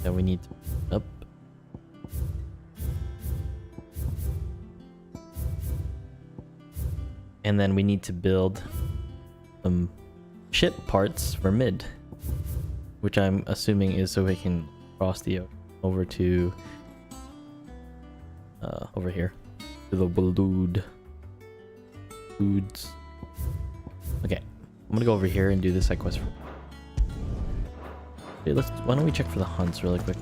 that we need to up. And then we need to build some ship parts for mid, which I'm assuming is so we can cross the over to over here to the dudes. Okay, I'm gonna go over here and do this side quest. Okay, why don't we check for the hunts really quick?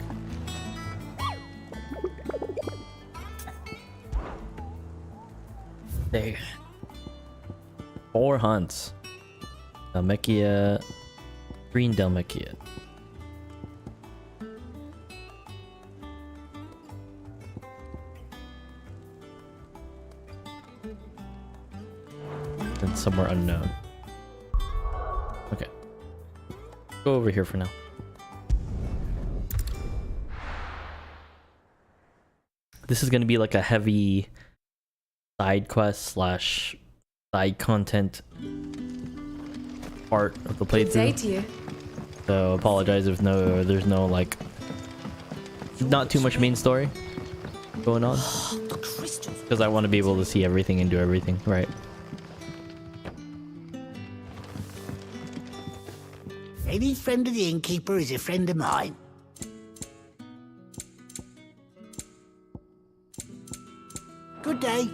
There. 4 hunts. Dalmekia, Green Dalmekia. And somewhere unknown. Okay. Go over here for now. This is gonna be like a heavy side quest slash side content part of the playthrough. Good day to you. So apologize if there's no like not too much main story going on, because I want to be able to see everything and do everything right. Any friend of the innkeeper is a friend of mine. Good day.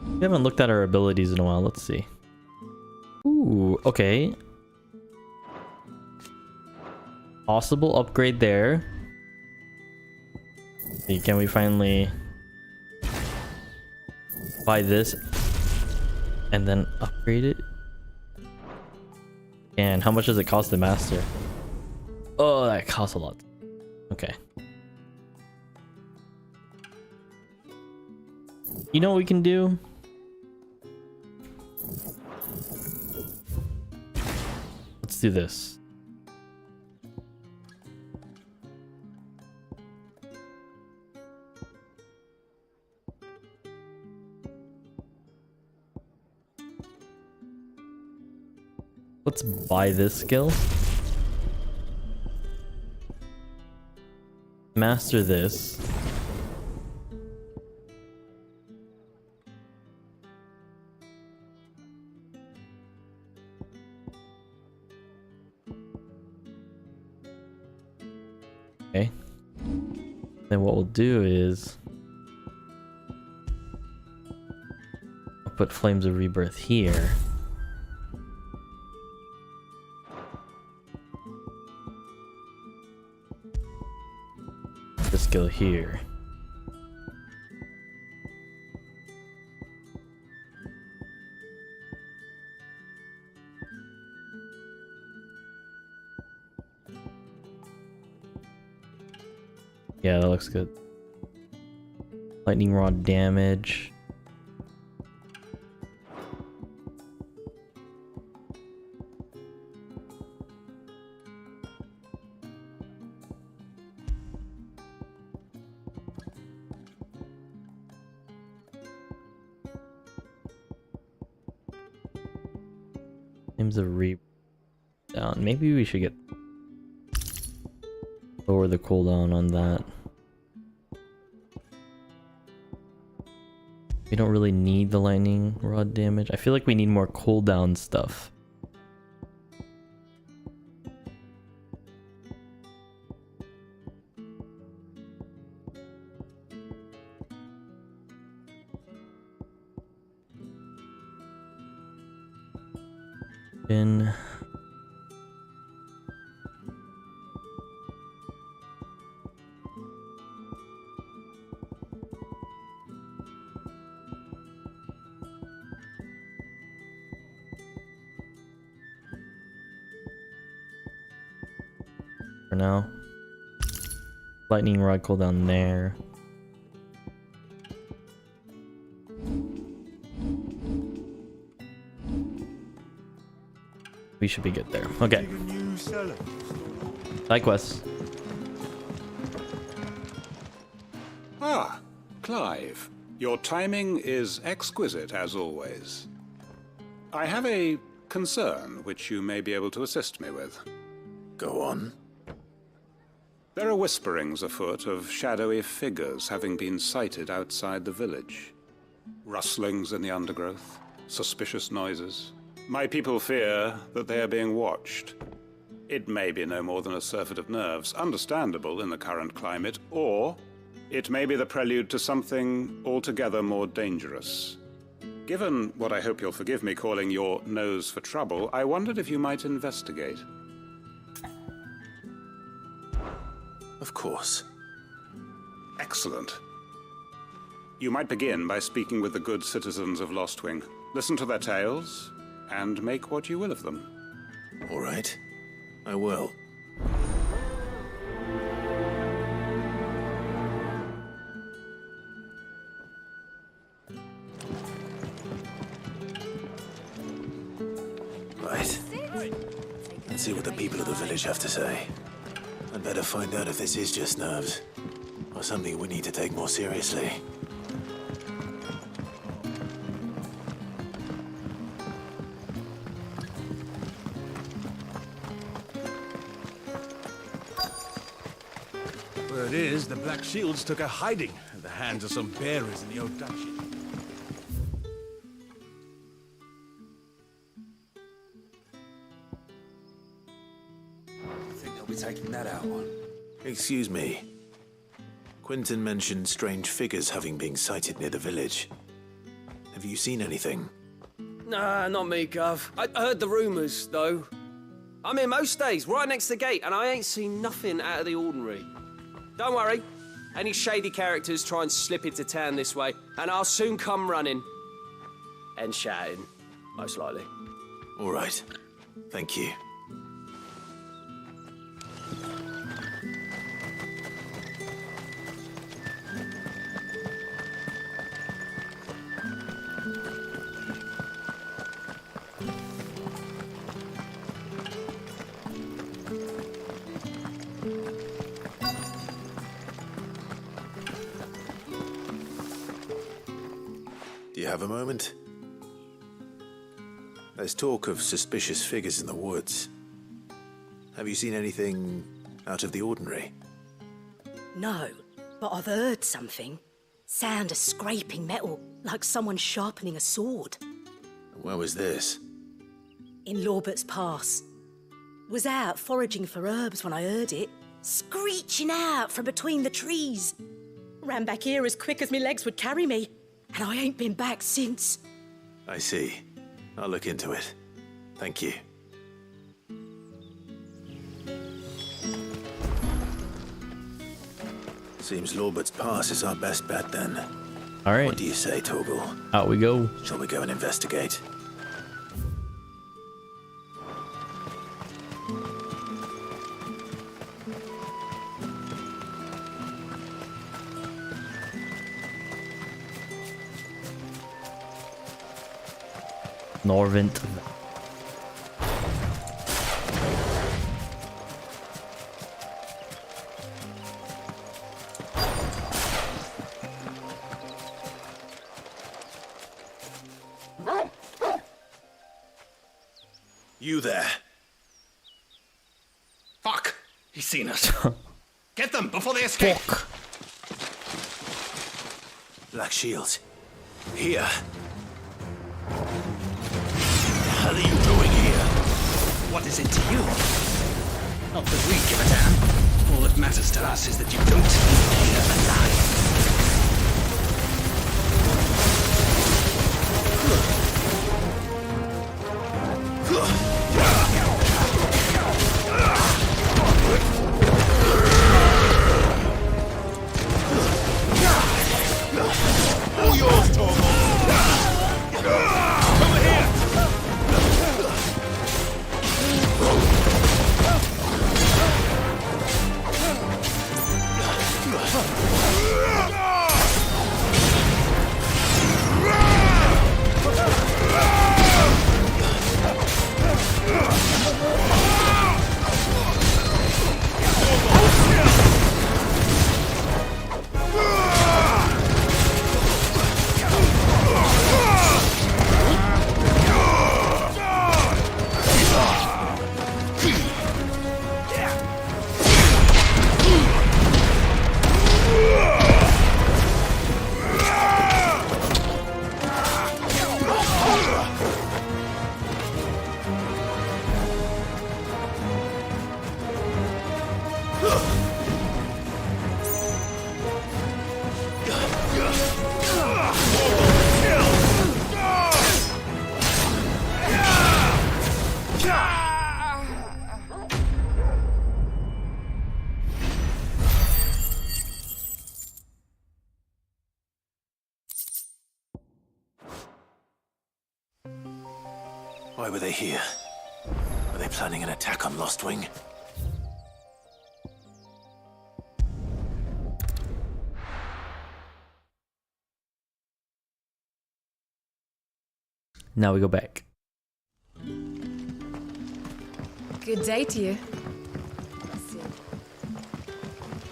We haven't looked at our abilities in a while. Let's see. Ooh, okay. Possible upgrade there. See, can we finally buy this and then upgrade it? And how much does it cost to master? Oh, that costs a lot. Okay. You know what we can do? Let's do this. Let's buy this skill. Master this. Okay. Then what we'll do is I'll put Flames of Rebirth here. The skill here. Yeah, that looks good. Lightning rod damage. Names of Reap down. Maybe we should get lower the cooldown on that. We don't really need the lightning rod damage. I feel like we need more cooldown stuff. In for now. Lightning rod cooldown there. We should be good there. Okay. Side quest. Ah, Clive. Your timing is exquisite as always. I have a concern which you may be able to assist me with. Go on. There are whisperings afoot of shadowy figures having been sighted outside the village. Rustlings in the undergrowth, suspicious noises. My people fear that they are being watched. It may be no more than a surfeit of nerves, understandable in the current climate, or it may be the prelude to something altogether more dangerous. Given what I hope you'll forgive me calling your nose for trouble, I wondered if you might investigate. Of course. Excellent. You might begin by speaking with the good citizens of Lostwing. Listen to their tales, and make what you will of them. All right. I will. Right. Let's see what the people of the village have to say. I'd better find out if this is just nerves, or something we need to take more seriously. Word is, the Black Shields took a hiding at the hands of some bearers in the old duchy. I think they'll be taking that out one. Excuse me. Quentin mentioned strange figures having been sighted near the village. Have you seen anything? Nah, not me, Gov. I heard the rumours, though. I'm here most days, right next to the gate, and I ain't seen nothing out of the ordinary. Don't worry. Any shady characters try and slip into town this way, and I'll soon come running. And shouting, most likely. All right. Thank you. Do you have a moment? There's talk of suspicious figures in the woods. Have you seen anything out of the ordinary? No, but I've heard something. Sound of scraping metal, like someone sharpening a sword. Where was this? In Lorbert's Pass. Was out foraging for herbs when I heard it, screeching out from between the trees. Ran back here as quick as my legs would carry me, and I ain't been back since. I see. I'll look into it. Thank you. Seems Lorbert's Pass is our best bet then. All right, What do you say, Torgal? out we go. Shall we go and investigate? Norvent. You there. Fuck! He's seen us. Get them before they escape! Fuck. Black Shields. Here. What the hell are you doing here? What is it to you? Not that we give a damn. All that matters to us is that you don't leave here alive. All yours, Torgal. Over here! were they here? Are they planning an attack on Lostwing? Now we go back. Good day to you.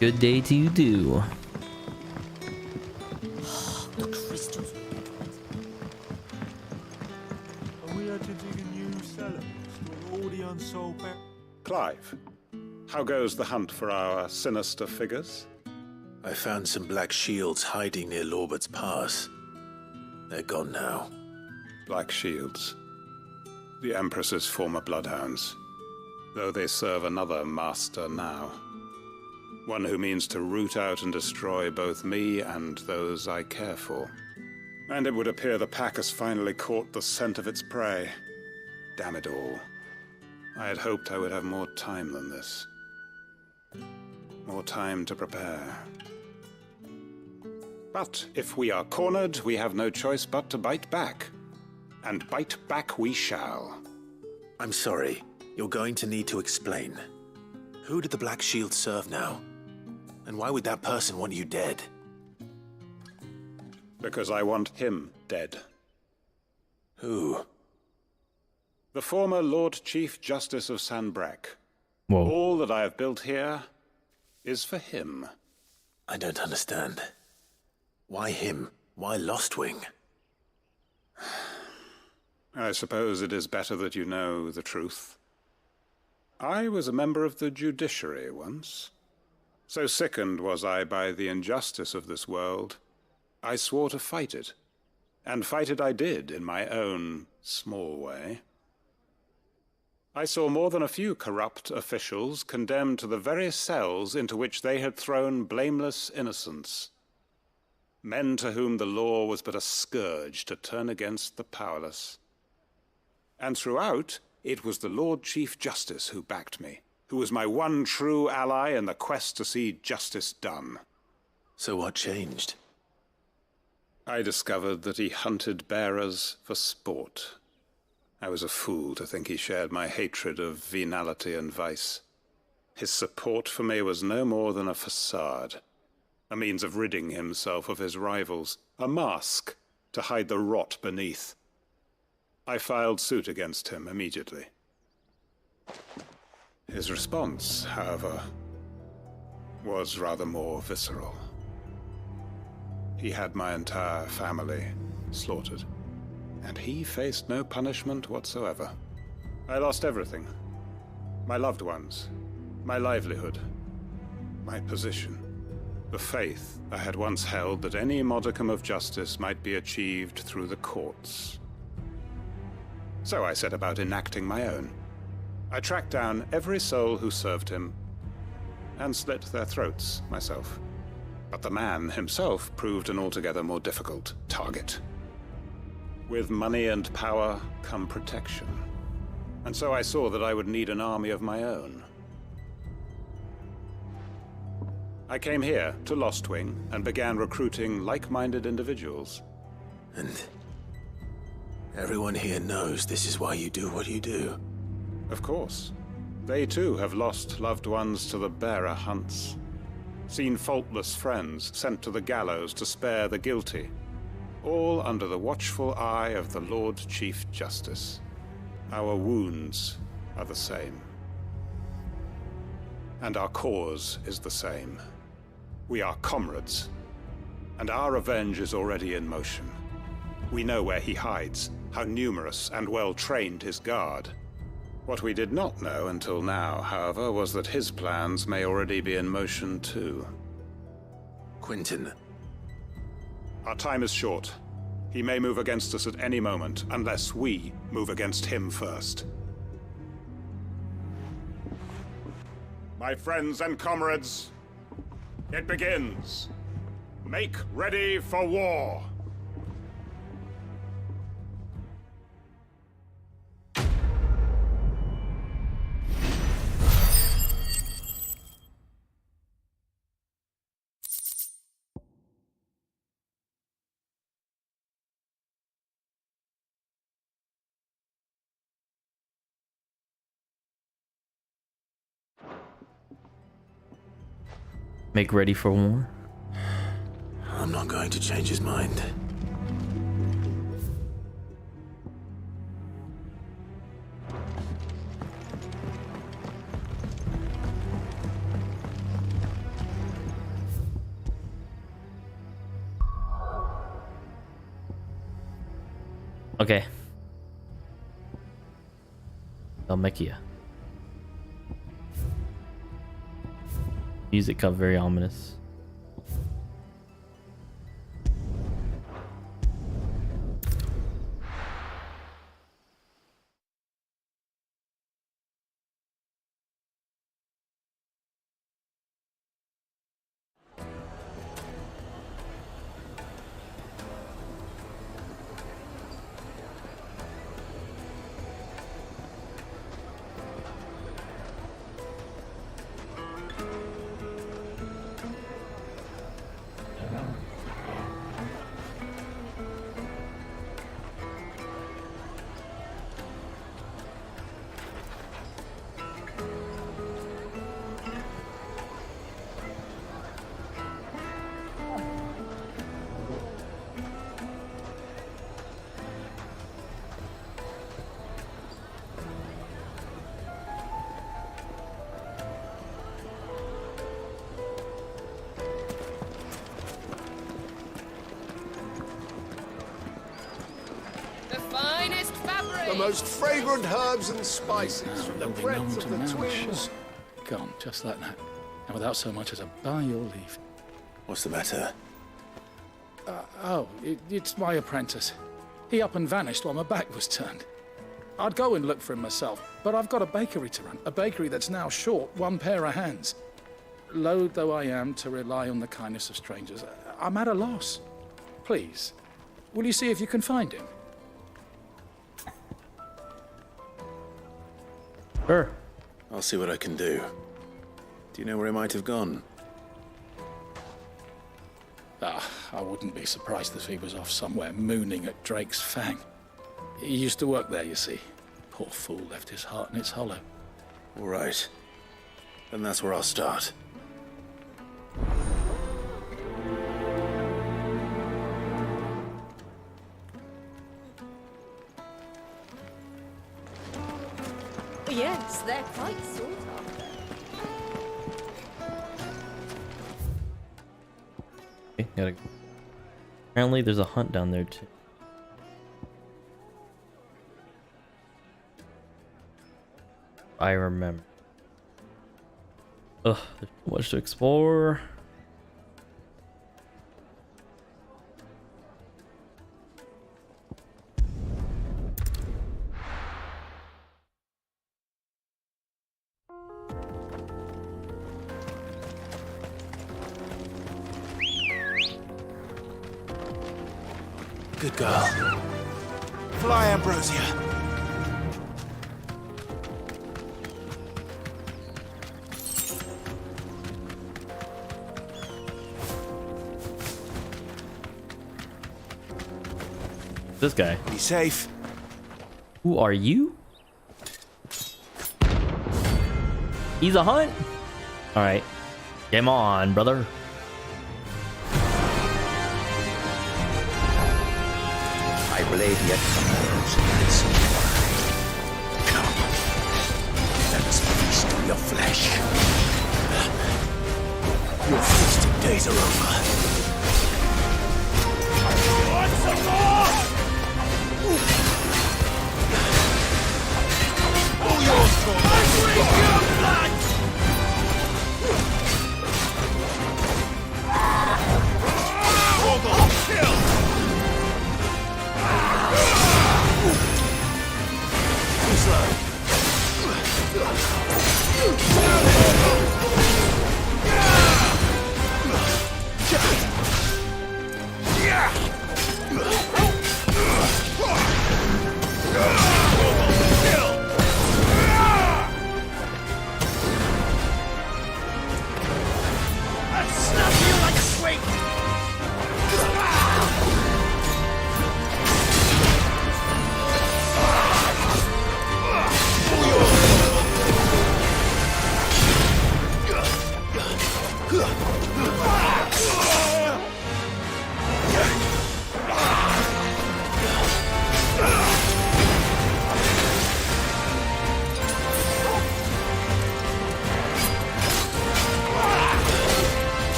Good day to you too. The crystals. Are we to dig a new cellar? Store all the unsold Clive, how goes the hunt for our sinister figures? I found some black shields hiding near Lorbert's Pass. They're gone now. Black Shields. The Empress's former bloodhounds. Though they serve another master now. One who means to root out and destroy both me and those I care for. And it would appear the pack has finally caught the scent of its prey. Damn it all. I had hoped I would have more time than this. More time to prepare. But if we are cornered, we have no choice but to bite back. And bite back we shall. I'm sorry. You're going to need to explain. Who did the Black Shield serve now? And why would that person want you dead? Because I want him dead. Who? The former Lord Chief Justice of Sanbreque. Whoa. All that I have built here is for him. I don't understand. Why him? Why Lostwing? I suppose it is better that you know the truth. I was a member of the judiciary once. So sickened was I by the injustice of this world, I swore to fight it. And fight it I did, in my own small way. I saw more than a few corrupt officials condemned to the very cells into which they had thrown blameless innocents. Men to whom the law was but a scourge to turn against the powerless. And throughout, it was the Lord Chief Justice who backed me, who was my one true ally in the quest to see justice done. So what changed? I discovered that he hunted bearers for sport. I was a fool to think he shared my hatred of venality and vice. His support for me was no more than a facade, a means of ridding himself of his rivals, a mask to hide the rot beneath. I filed suit against him immediately. His response, however, was rather more visceral. He had my entire family slaughtered, and he faced no punishment whatsoever. I lost everything. My loved ones, my livelihood, my position, the faith I had once held that any modicum of justice might be achieved through the courts. So I set about enacting my own. I tracked down every soul who served him, and slit their throats myself. But the man himself proved an altogether more difficult target. With money and power come protection. And so I saw that I would need an army of my own. I came here to Lostwing and began recruiting like-minded individuals. And everyone here knows this is why you do what you do. Of course. They too have lost loved ones to the bearer hunts. Seen faultless friends sent to the gallows to spare the guilty. All under the watchful eye of the Lord Chief Justice. Our wounds are the same. And our cause is the same. We are comrades. And our revenge is already in motion. We know where he hides, how numerous and well-trained his guard. What we did not know until now, however, was that his plans may already be in motion too. Quentin. Our time is short. He may move against us at any moment, unless we move against him first. My friends and comrades, it begins. Make ready for war. Make ready for war. I'm not going to change his mind. Okay. Dalmekia. Music got very ominous. The most fragrant herbs and spices from the breadth of the twins. Gone, just like that. And without so much as a by your leave. What's the matter? It's my apprentice. He up and vanished while my back was turned. I'd go and look for him myself, but I've got a bakery to run. A bakery that's now short one pair of hands. Loath though I am to rely on the kindness of strangers, I'm at a loss. Please, will you see if you can find him? Sure. I'll see what I can do. Do you know where he might have gone? I wouldn't be surprised if he was off somewhere mooning at Drake's Fang. He used to work there, you see. Poor fool left his heart in its hollow. All right. Then that's where I'll start. Yes, they're quite sought after. Okay, gotta go. Apparently there's a hunt down there too. I remember. Ugh, there's so much to explore. Good girl. Fly, Ambrosia. This guy. Be safe. Who are you? He's a hunt? Alright. Game on, brother. I blade yet commores and see why. Come, let us feast on your flesh. Your feasting days are over. All yours, Lord. I drink your blood!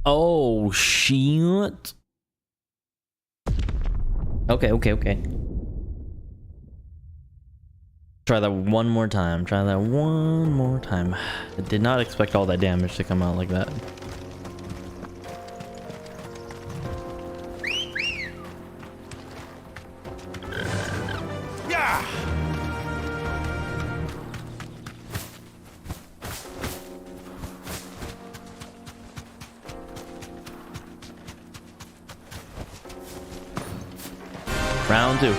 Oh shit. Okay. Try that one more time. I did not expect all that damage to come out like that. Round 2.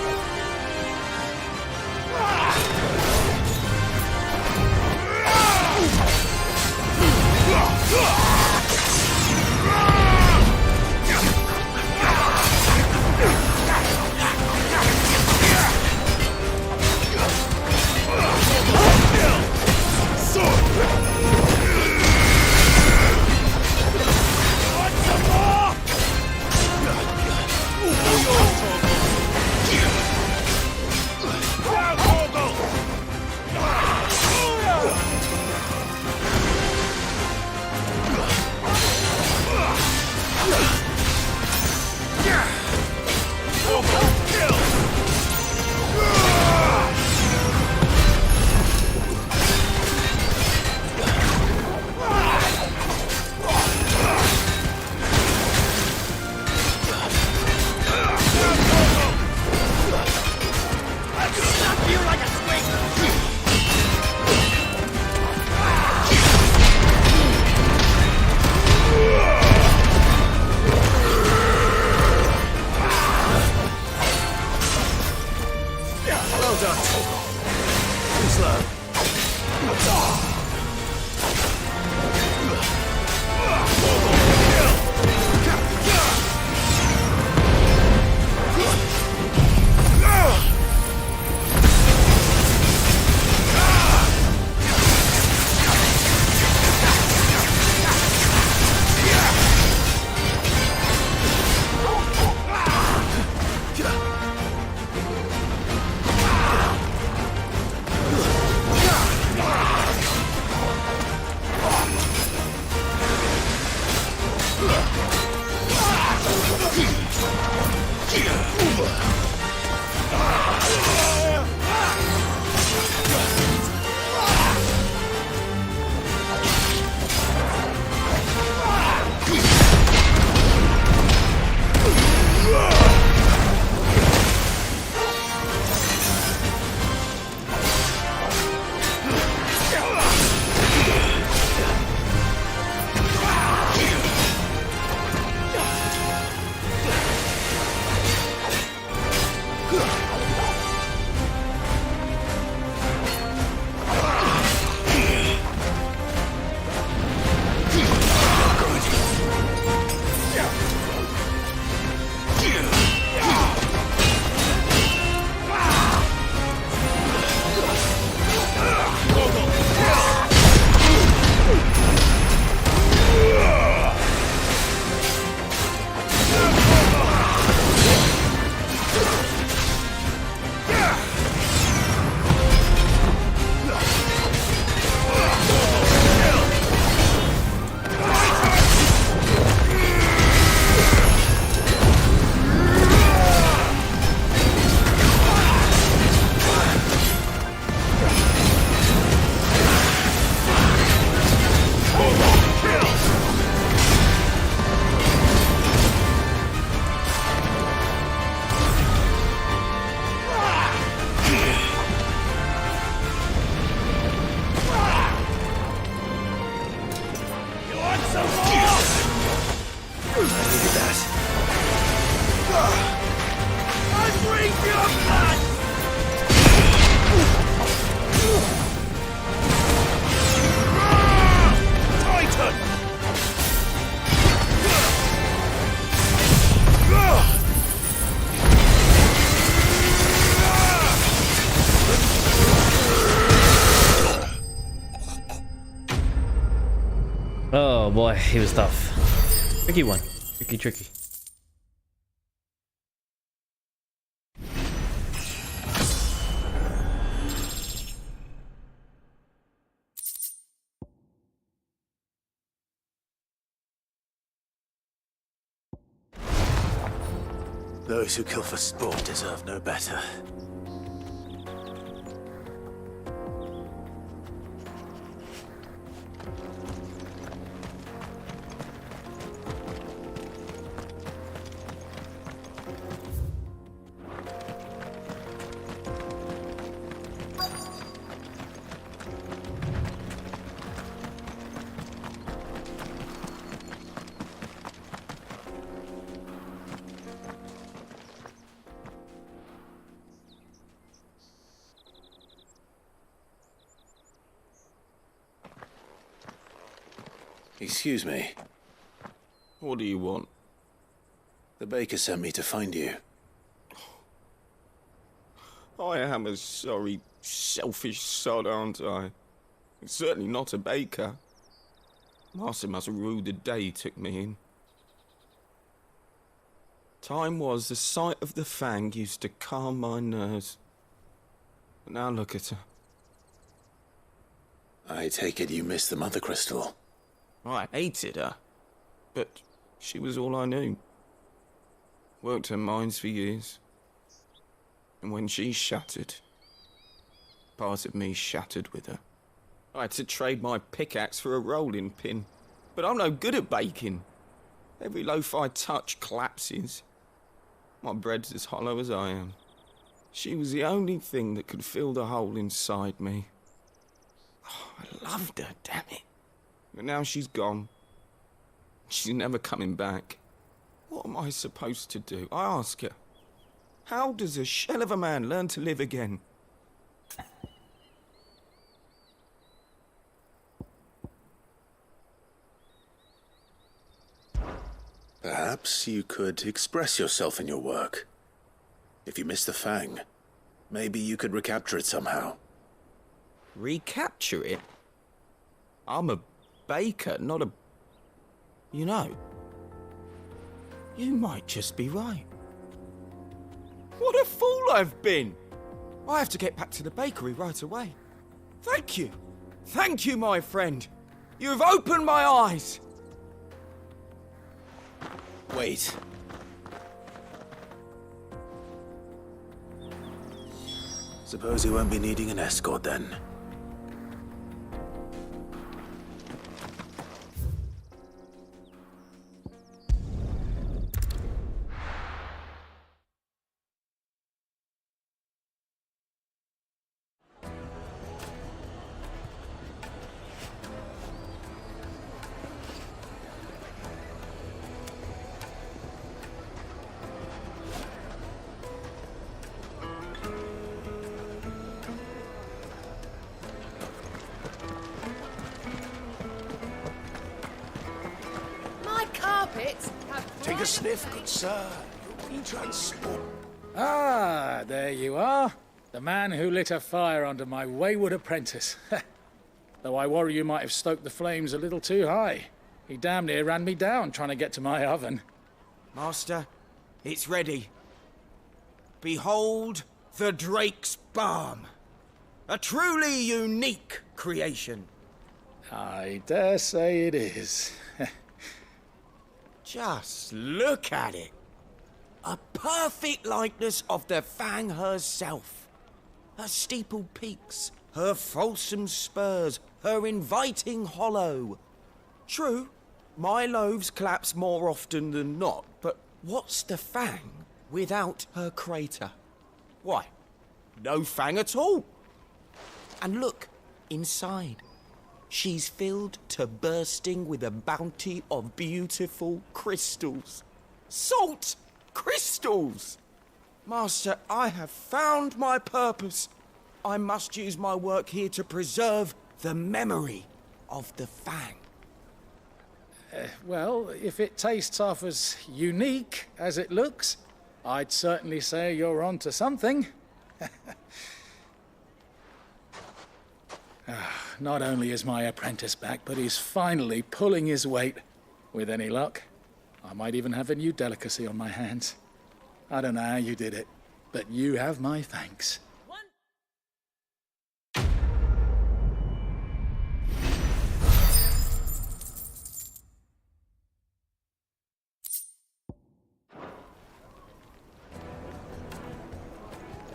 Oh boy, he was tough. Tricky one. Tricky. Those who kill for sport deserve no better. Excuse me. What do you want? The baker sent me to find you. I am a sorry, selfish sod, aren't I? Certainly not a baker. Master must have ruled the day he took me in. Time was the sight of the fang used to calm my nerves. But now look at her. I take it you missed the Mother Crystal. I hated her, but she was all I knew. Worked her mines for years. And when she shattered, part of me shattered with her. I had to trade my pickaxe for a rolling pin, but I'm no good at baking. Every loaf I touch collapses. My bread's as hollow as I am. She was the only thing that could fill the hole inside me. Oh, I loved her, damn it. But now she's gone. She's never coming back. What am I supposed to do? I ask her. How does a shell of a man learn to live again? Perhaps you could express yourself in your work. If you miss the fang, maybe you could recapture it somehow. Recapture it? I'm a baker, not a... You know, you might just be right. What a fool I've been! I have to get back to the bakery right away. Thank you. Thank you, my friend. You've opened my eyes. Wait. Suppose you won't be needing an escort then. Take a sniff, good sir. You'll be transported. Ah, there you are. The man who lit a fire under my wayward apprentice. Though I worry you might have stoked the flames a little too high. He damn near ran me down trying to get to my oven. Master, it's ready. Behold the Drake's Balm. A truly unique creation. I dare say it is. Just look at it. A perfect likeness of the Fang herself. Her steepled peaks, her fulsome spurs, her inviting hollow. True, my loaves collapse more often than not, but what's the Fang without her crater? Why, no Fang at all. And look, inside. She's filled to bursting with a bounty of beautiful crystals. Salt crystals! Master, I have found my purpose. I must use my work here to preserve the memory of the Fang. Well, if it tastes half as unique as it looks, I'd certainly say you're onto something. Not only is my apprentice back, but he's finally pulling his weight. With any luck, I might even have a new delicacy on my hands. I don't know how you did it, but you have my thanks.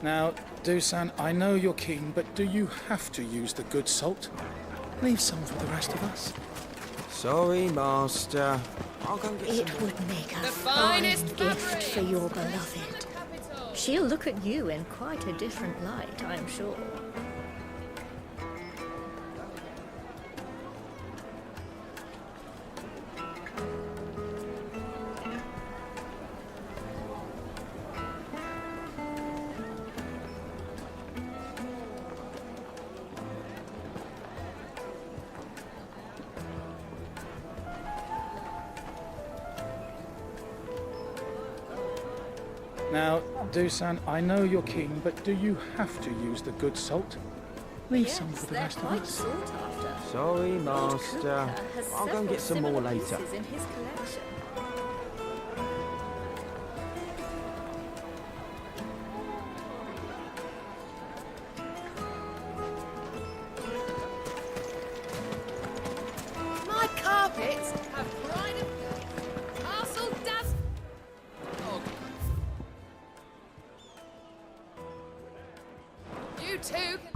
Now, Dusan, I know you're keen, but do you have to use the good salt? Leave some for the rest of us. Sorry, Master. I'll go and get some. It would make a The fine finest gift fabric. for your beloved. She'll look at you in quite a different light, I'm sure. Now, Dusan, I know you're keen, but do you have to use the good salt? Leave some for the they're rest of quite us. sought after. Sorry, Lord Master. Cooper has I'll go and get some several more similar later. pieces in his collection. My carpets have pride of castle dust. Oh. You two can...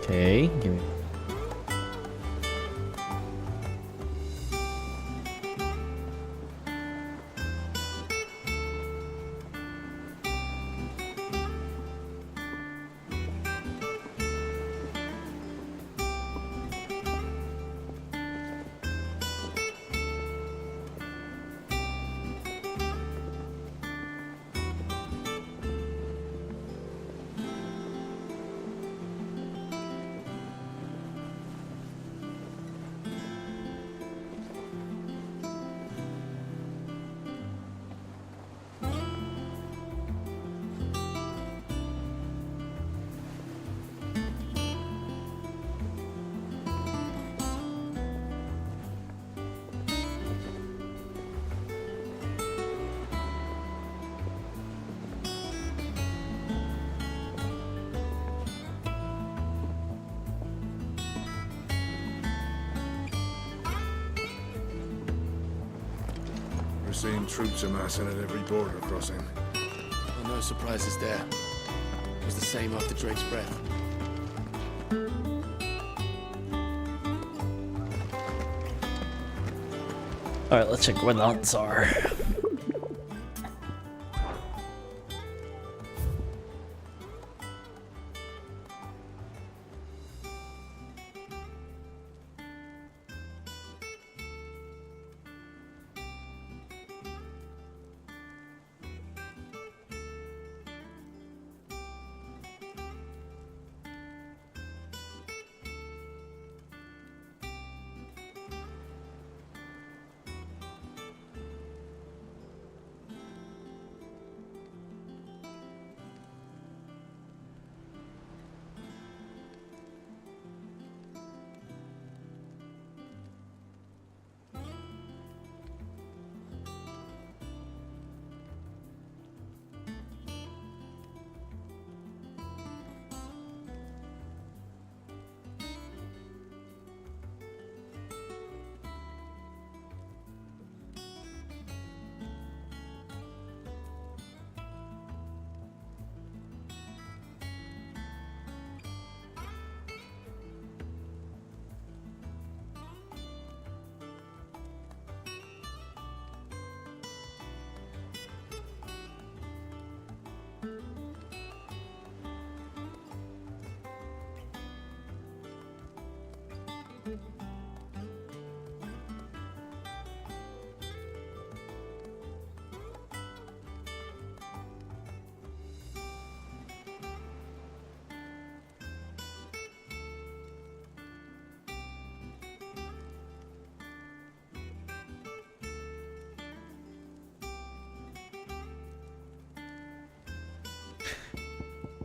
Okay, give me. We're seeing troops amassing at every border crossing. Well, no surprises there. It was the same after Drake's breath. Alright, let's check where the huts are.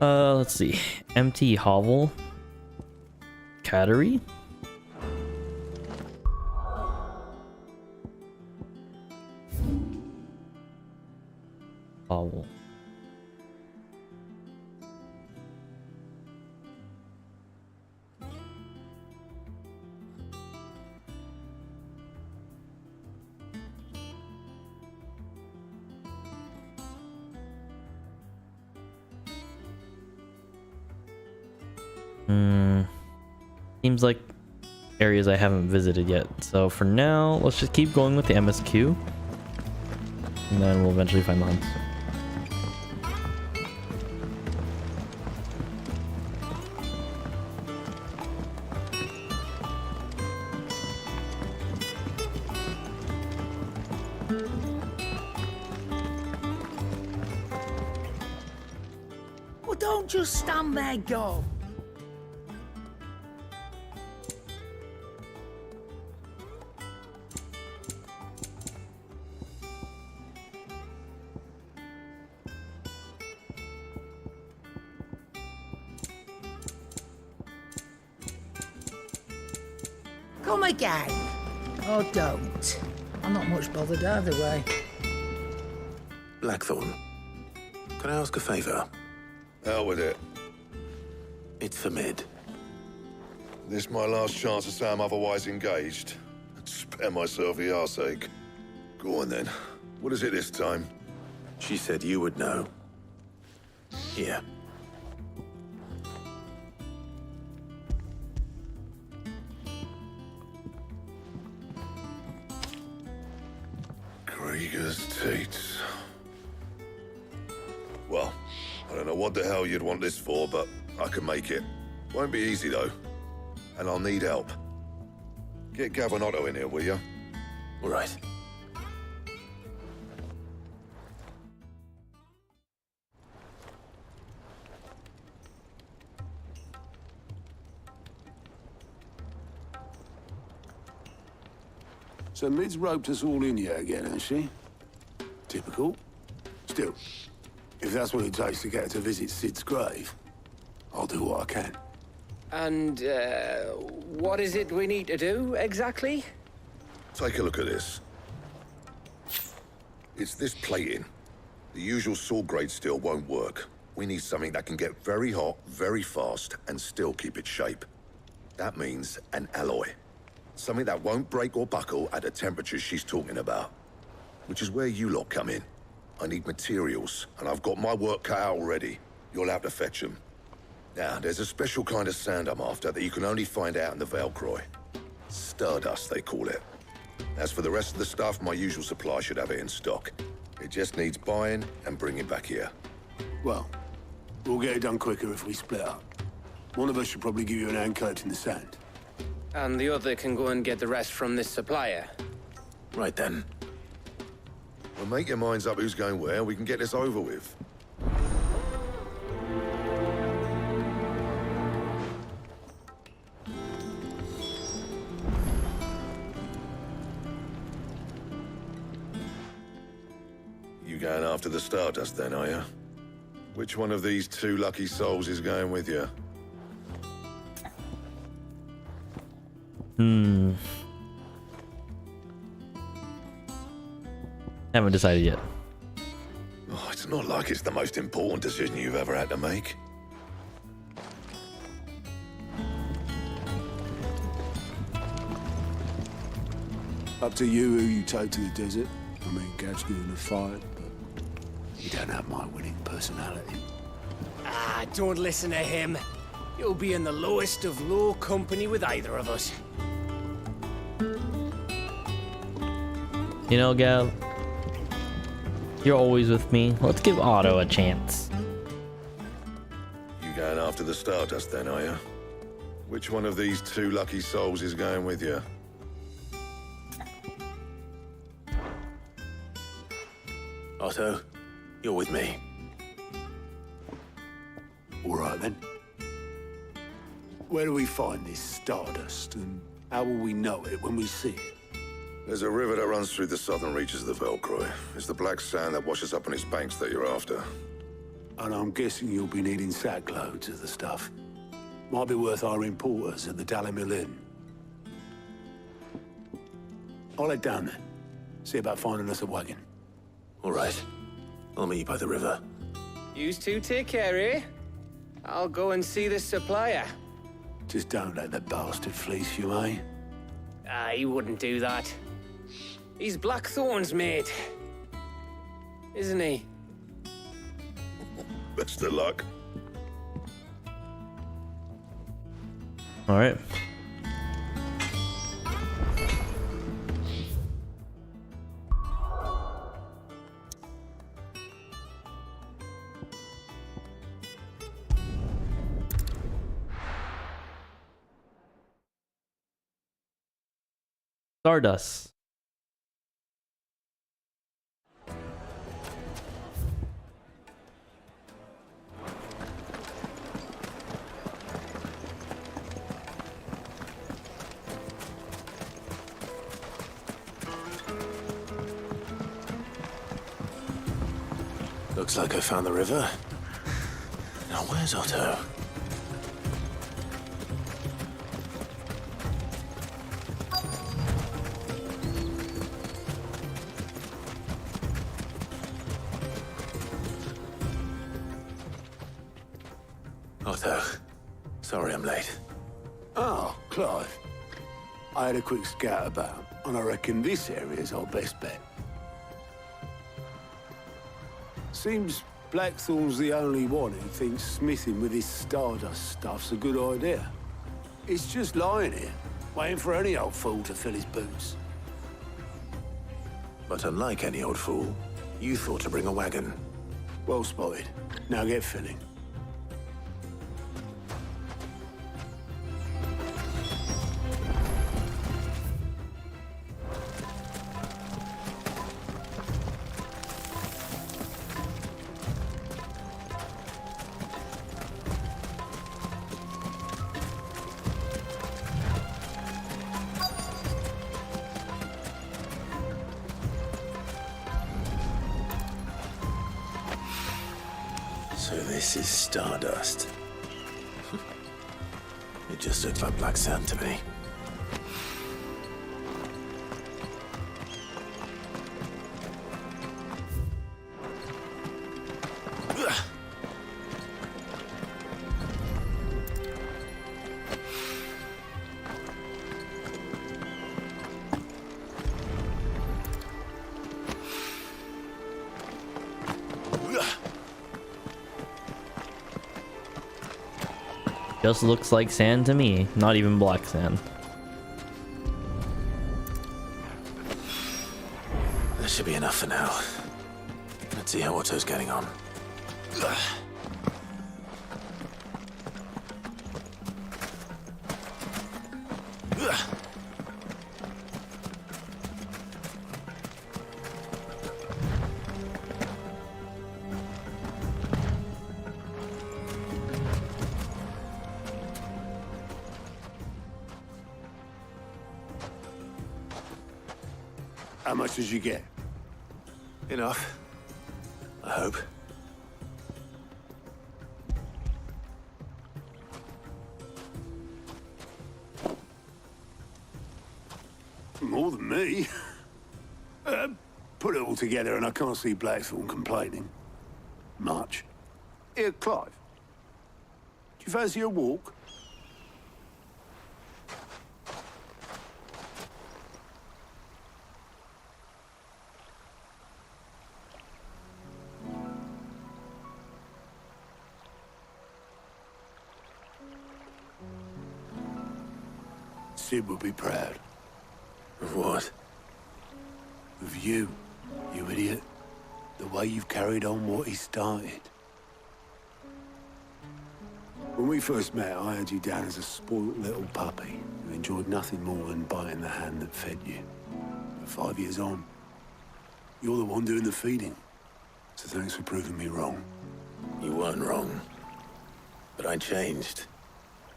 Let's see. Empty hovel. Cattery. Hovel. Seems like areas I haven't visited yet. So for now, let's just keep going with the MSQ. And then we'll eventually find the hunts. Well, don't just stand there, go. Come again. Oh, don't. I'm not much bothered either way. Blackthorn, can I ask a favour? Hell with it. It's for Mid. This my last chance to say I'm otherwise engaged. Spare myself the arseache. Go on then. What is it this time? She said you would know. Here. Krieger's teats. Well, I don't know what the hell you'd want this for, but I can make it. Won't be easy, though. And I'll need help. Get Gavin-Otto in here, will you? All right. So Mid's roped us all in here again, has she? Typical. Still, if that's what it takes to get her to visit Sid's grave, I'll do what I can. And, what is it we need to do, exactly? Take a look at this. It's this plating. The usual sword grade steel won't work. We need something that can get very hot, very fast, and still keep its shape. That means an alloy. Something that won't break or buckle at the temperatures she's talking about. Which is where you lot come in. I need materials, and I've got my work cut out already. You'll have to fetch them. Now, there's a special kind of sand I'm after that you can only find out in the Valcroy. Stardust, they call it. As for the rest of the stuff, my usual supply should have it in stock. It just needs buying and bringing back here. Well, we'll get it done quicker if we split up. One of us should probably give you an hand coat in the sand. And the other can go and get the rest from this supplier. Right then. Well, make your minds up who's going where, we can get this over with. You going after the Stardust then, are you? Which one of these two lucky souls is going with you? Haven't decided yet. Oh, it's not like it's the most important decision you've ever had to make. Up to you who you take to the desert. I mean, Gav's good in a fight, but you don't have my winning personality. Ah, don't listen to him. You'll be in the lowest of low company with either of us. You know, Gav, you're always with me. Let's give Otto a chance. You going after the Stardust then, are you? Which one of these two lucky souls is going with you? Otto, you're with me. All right, then. Where do we find this Stardust, and how will we know it when we see it? There's a river that runs through the southern reaches of the Velcroy. It's the black sand that washes up on its banks that you're after. And I'm guessing you'll be needing sackloads of the stuff. Might be worth hiring porters at the Dalimil Inn. I'll head down there. See about finding us a wagon. All right. I'll meet you by the river. Yous two take care, eh? I'll go and see this supplier. Just don't let the bastard fleece you, eh? He wouldn't do that. He's Blackthorn's mate. Isn't he? Best of luck. All right. Stardust. Looks like I found the river. Now where's Otto? Otto, sorry I'm late. Oh, Clive. I had a quick scout about, and I reckon this area's our best bet. Seems Blackthorn's the only one who thinks smithing with his Stardust stuff's a good idea. It's just lying here, waiting for any old fool to fill his boots. But unlike any old fool, you thought to bring a wagon. Well spotted. Now get filling. So this is Stardust. It just looks like black sand to me. Just looks like sand to me, not even black sand. That should be enough for now. Let's see how Otto's getting on. How much did you get? Enough. I hope. More than me. Put it all together and I can't see Blackthorn complaining. Much. Here, Clive. Do you fancy a walk? Sid would be proud. Of what? Of you, you idiot. The way you've carried on what he started. When we first met, I had you down as a spoilt little puppy who enjoyed nothing more than biting the hand that fed you. But 5 years on, you're the one doing the feeding. So thanks for proving me wrong. You weren't wrong. But I changed.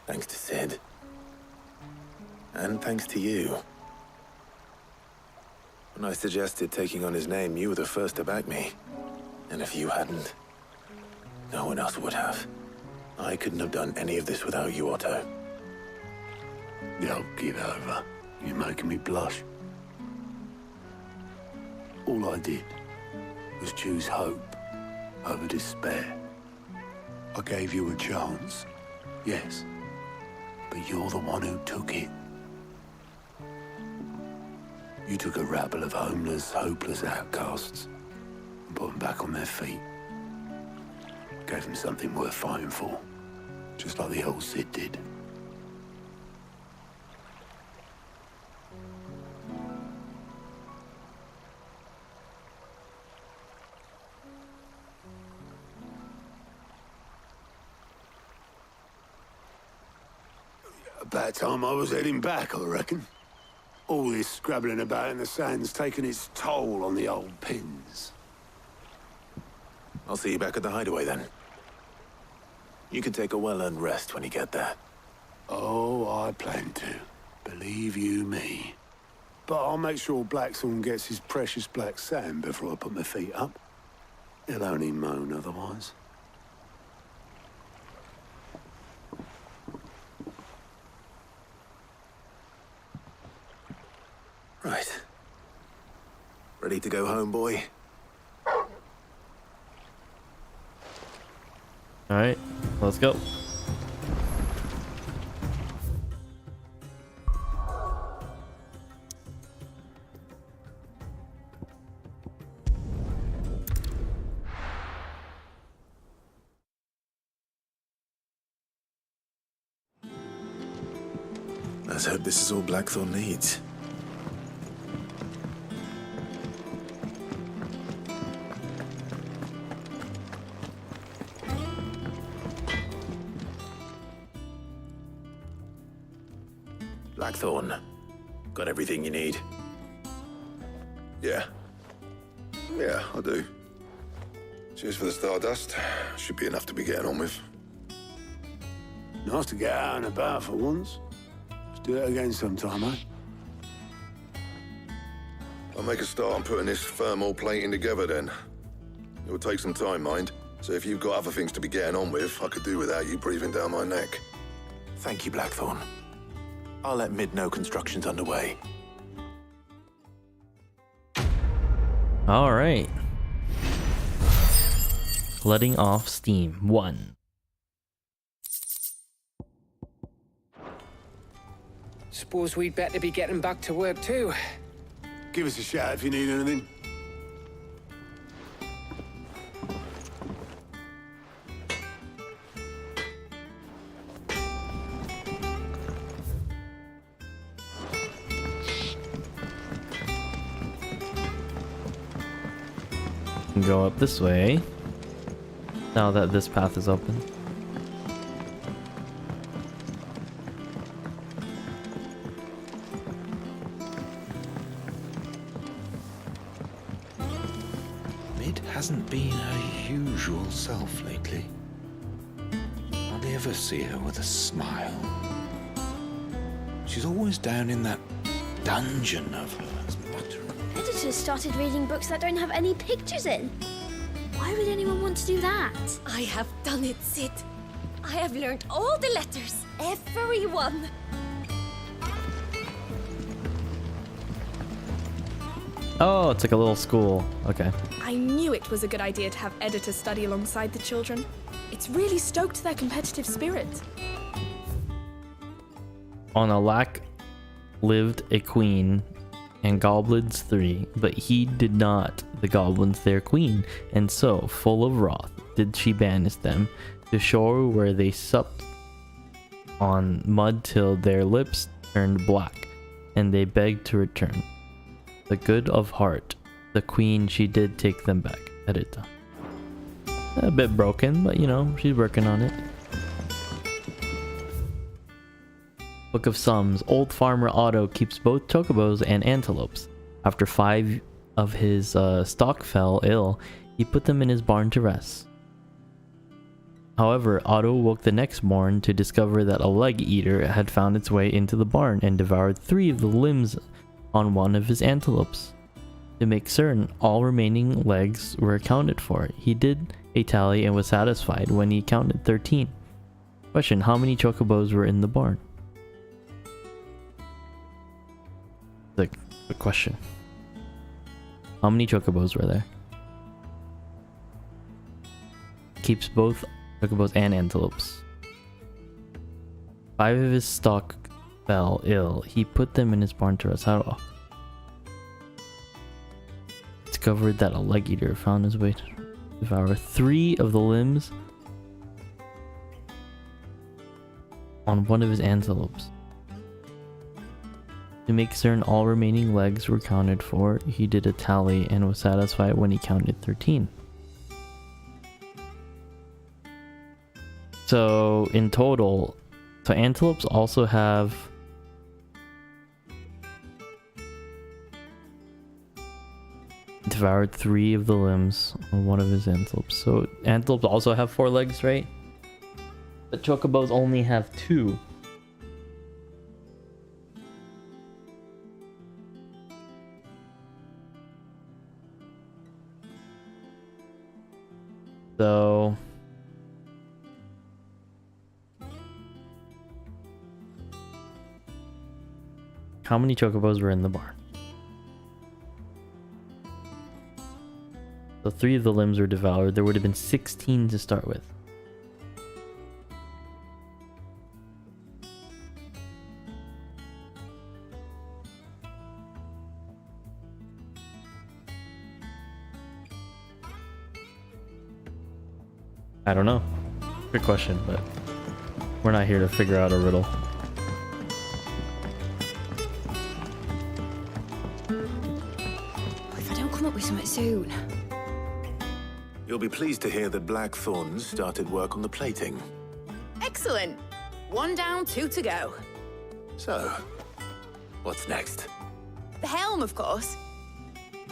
Thanks to Sid. And thanks to you. When I suggested taking on his name, you were the first to back me. And if you hadn't, No one else would have. I couldn't have done any of this without you, Otto. Don't give over. You're making me blush. All I did was choose hope over despair. I gave you a chance, yes, but you're the one who took it. You took a rabble of homeless, hopeless outcasts and put them back on their feet. Gave them something worth fighting for, just like the old Cid did. About time I was heading back, I reckon. All this scrabbling about in the sand's taken its toll on the old pins. I'll see you back at the hideaway then. You can take a well-earned rest when you get there. Oh, I plan to. Believe you me. But I'll make sure Blackthorn gets his precious black sand before I put my feet up. He'll only moan otherwise. Right. Ready to go home, boy? Alright, let's go. Let's hope this is all Blackthorn needs. Blackthorn, got everything you need? Yeah. Yeah, I do. Cheers for the stardust. Should be enough to be getting on with. Nice to get out and about for once. Let's do it again sometime, eh? I'll make a start on putting this thermal plating together then. It will take some time, mind. So if you've got other things to be getting on with, I could do without you breathing down my neck. Thank you, Blackthorn. I'll let Mid know construction's underway. All right. Letting off steam. 1. Suppose we'd better be getting back to work too. Give us a shout if you need anything. Go up this way now that this path is open. Mid hasn't been her usual self lately. Hardly ever see her with a smile. She's always down in that dungeon of hers, muttering. Editors started reading books that don't have any pictures in. Why would anyone want to do that? I have done it, Sid. I have learned all the letters, every one. Oh, it's like a little school. Okay. I knew it was a good idea to have editors study alongside the children. It's really stoked their competitive spirit. On a lack lived a queen and goblins 3, but he did not the goblins their queen, and so, full of wrath, did she banish them to shore where they supped on mud till their lips turned black, and they begged to return. The good of heart, the queen, she did take them back. Edita. A bit broken, but you know, she's working on it. Book of Sums. Old farmer Otto keeps both chocobos and antelopes. After 5 of his stock fell ill, he put them in his barn to rest. However, Otto woke the next morn to discover that a leg eater had found its way into the barn and devoured 3 of the limbs on one of his antelopes. To make certain all remaining legs were accounted for, he did a tally and was satisfied when he counted 13. Question, how many chocobos were in the barn? The question. How many chocobos were there? Keeps both chocobos and antelopes. 5 of his stock fell ill. He put them in his barn to rest. How? Discovered that a leg eater found his way to devour 3 of the limbs on one of his antelopes. To make certain all remaining legs were counted for, he did a tally and was satisfied when he counted 13. So in total, so antelopes also have devoured 3 of the limbs on one of his antelopes. So antelopes also have 4 legs, right? But chocobos only have 2. So how many chocobos were in the barn? So 3 of the limbs were devoured. There would have been 16 to start with. I don't know. Good question, but we're not here to figure out a riddle. If I don't come up with something soon. You'll be pleased to hear that Blackthorn started work on the plating. Excellent. 1 down, 2 to go. So, what's next? The helm, of course.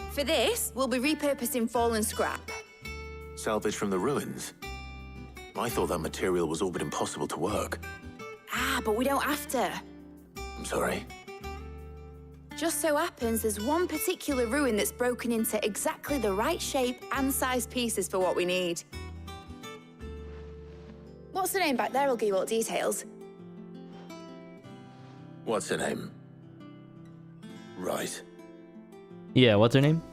For this, we'll be repurposing fallen scrap. Salvage from the ruins? I thought that material was all but impossible to work. Ah, but we don't have to. I'm sorry. Just so happens there's one particular ruin that's broken into exactly the right shape and size pieces for what we need. What's the name back there? I'll give you all the details. What's her name? Right. Yeah, what's her name?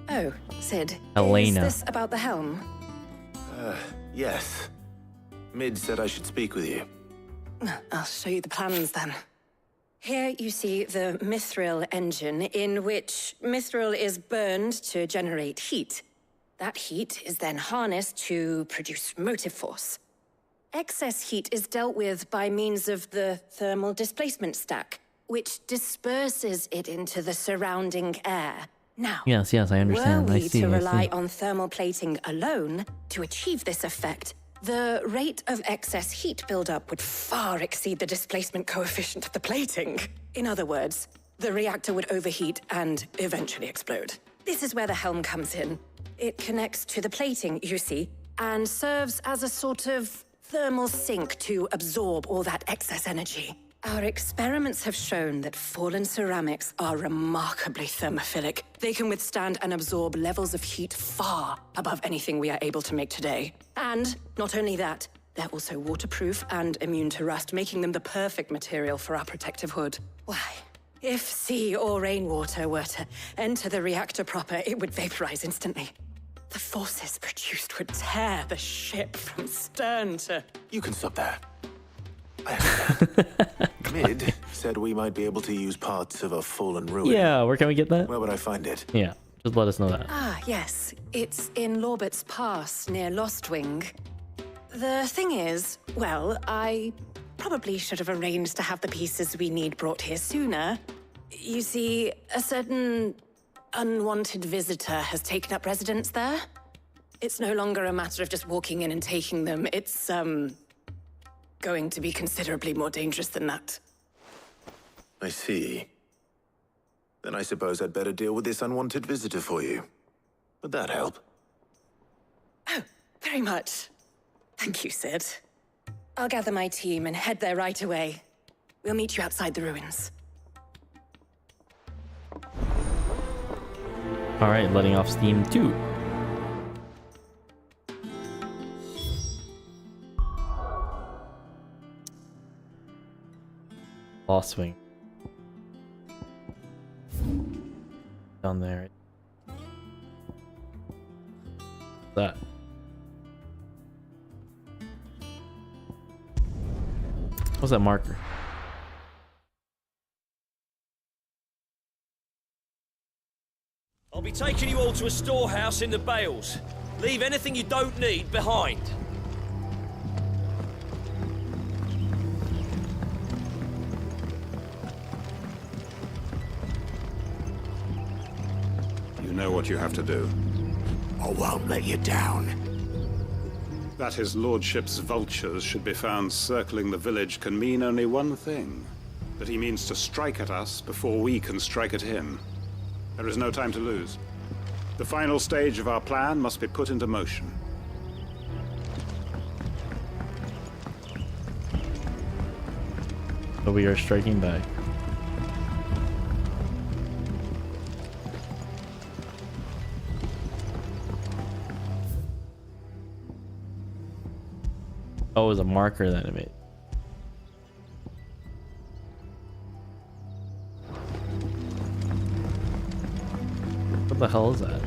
Oh, Sid. Elena. Is this about the helm? Yes. Mid said I should speak with you. I'll show you the plans then. Here you see the mithril engine, in which mithril is burned to generate heat. That heat is then harnessed to produce motive force. Excess heat is dealt with by means of the thermal displacement stack, which disperses it into the surrounding air. Now, Yes, I understand. were I we see. to I rely see. on thermal plating alone to achieve this effect, the rate of excess heat buildup would far exceed the displacement coefficient of the plating. In other words, the reactor would overheat and eventually explode. This is where the helm comes in. It connects to the plating, you see, and serves as a sort of thermal sink to absorb all that excess energy. Our experiments have shown that fallen ceramics are remarkably thermophilic. They can withstand and absorb levels of heat far above anything we are able to make today. And not only that, they're also waterproof and immune to rust, making them the perfect material for our protective hood. Why, if sea or rainwater were to enter the reactor proper, it would vaporize instantly. The forces produced would tear the ship from stern to... You can stop there. Mid said we might be able to use parts of a fallen ruin. Yeah, where can we get that? Where would I find it? Yeah, just let us know that. Ah, yes. It's in Lorbert's Pass, near Lostwing. The thing is, well, I probably should have arranged to have the pieces we need brought here sooner. You see, a certain unwanted visitor has taken up residence there. It's no longer a matter of just walking in and taking them. It's, going to be considerably more dangerous than that. I see. Then I suppose I'd better deal with this unwanted visitor for you. Would that help? Oh, very much. Thank you, Sid. I'll gather my team and head there right away. We'll meet you outside the ruins. All right, letting off steam too. Lost swing. Down there. That. What's that marker? I'll be taking you all to a storehouse in the Bales. Leave anything you don't need behind. You know what you have to do. I won't let you down. That his lordship's vultures should be found circling the village can mean only one thing. That he means to strike at us before we can strike at him. There is no time to lose. The final stage of our plan must be put into motion. So we are striking back. Oh, it was a marker that it made. What the hell is that?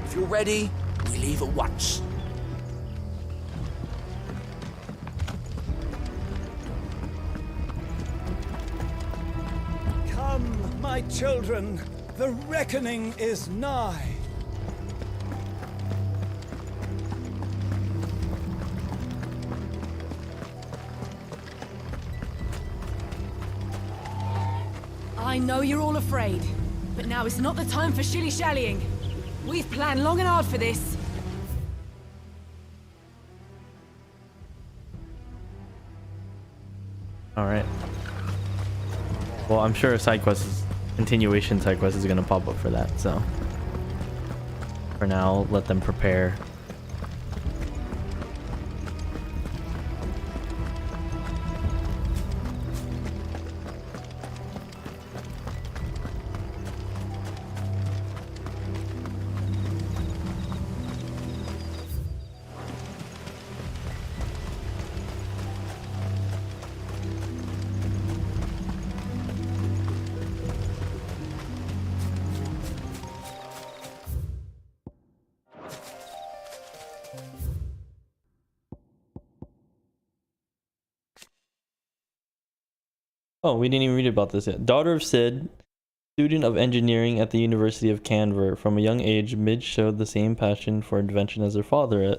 If you're ready, we leave at once. Come, my children, the reckoning is nigh. I know you're all afraid, but now is not the time for shilly-shallying. We've planned long and hard for this. All right. Well, I'm sure continuation side quest is gonna pop up for that. So for now, let them prepare. Oh, we didn't even read about this yet. Daughter of Sid, student of engineering at the University of Canver. From a young age, Midge showed the same passion for invention as her father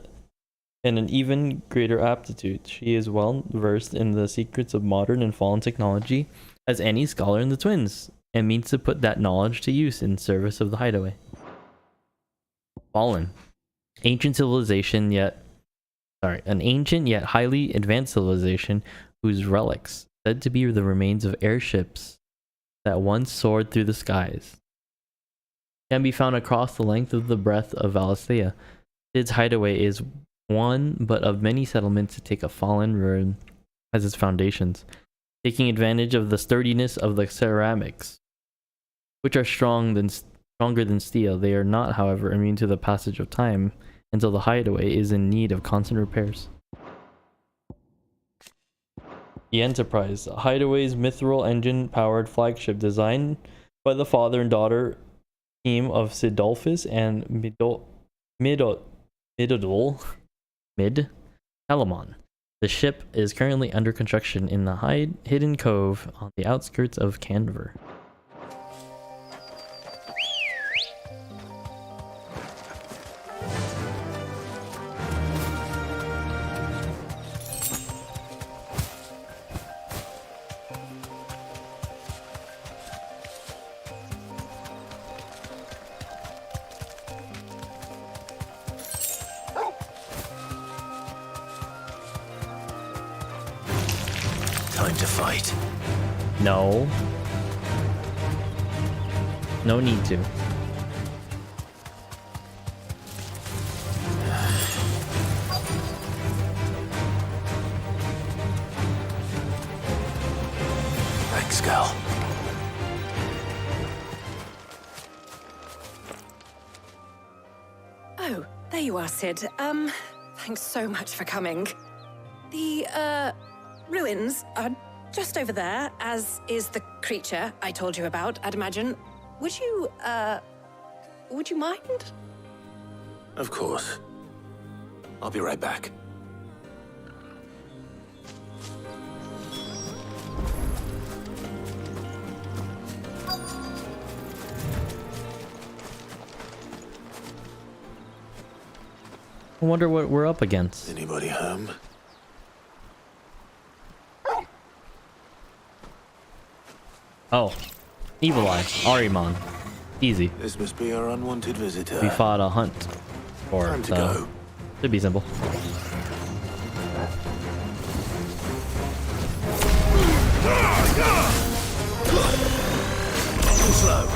and an even greater aptitude. She is well versed in the secrets of modern and fallen technology as any scholar in the twins, and means to put that knowledge to use in service of the hideaway. Fallen. An ancient yet highly advanced civilization whose relics, said to be the remains of airships that once soared through the skies, can be found across the length of the breadth of Valisthea. Sid's hideaway is one but of many settlements to take a fallen ruin as its foundations, taking advantage of the sturdiness of the ceramics, which are stronger than steel. They are not, however, immune to the passage of time until the hideaway is in need of constant repairs. The Enterprise, Hideaway's mithril engine-powered flagship designed by the father and daughter team of Sidolphus and Telamon. The ship is currently under construction in the hidden cove on the outskirts of Canver. Time to fight. No. No need to. Thanks, Gal. Oh, there you are, Sid. Thanks so much for coming. The, ruins are just over there, as is the creature I told you about, I'd imagine. Would you mind? Of course. I'll be right back. I wonder what we're up against. Anybody home? Oh. Evil Eye. Ahriman. Easy. This must be our unwanted visitor. We fought a hunt for Time it, to so go. should be simple. Too slow.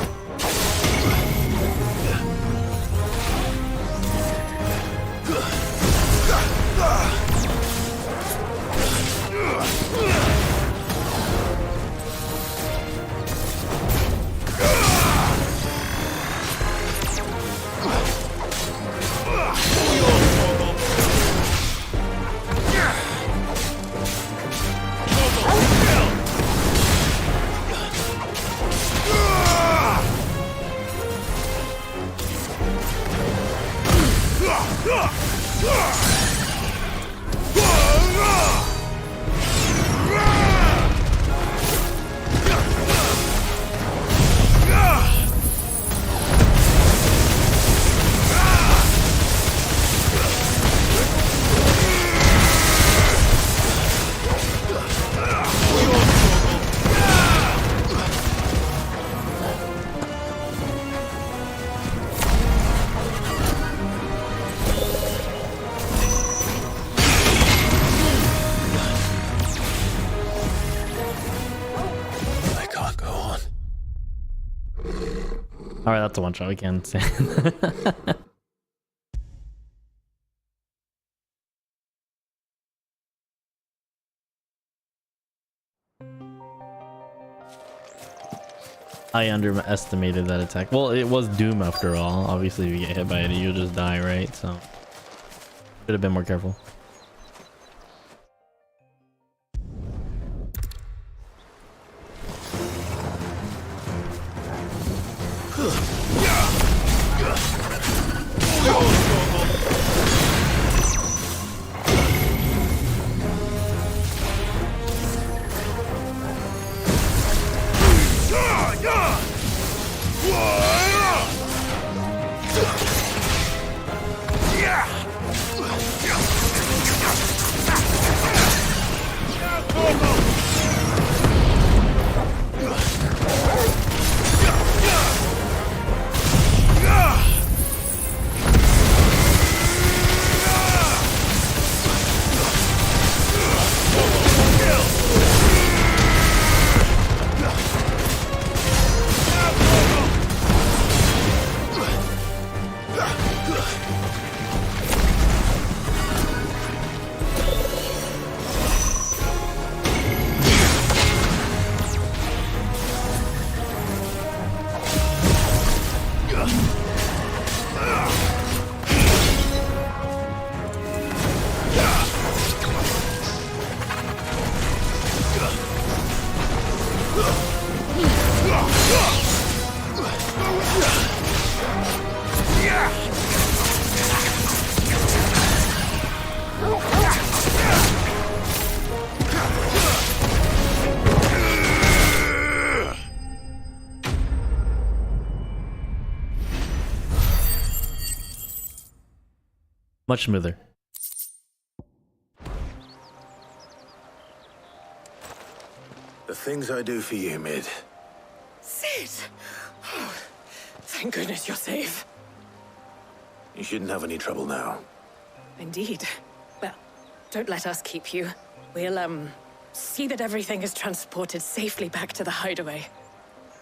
Alright, that's a one shot. We can't say. I underestimated that attack. Well, it was Doom after all. Obviously, if you get hit by it, you'll just die, right? So, should have been more careful. Much smoother. The things I do for you, Mid. Sid! Oh, thank goodness you're safe. You shouldn't have any trouble now. Indeed. Well, don't let us keep you. We'll, See that everything is transported safely back to the hideaway.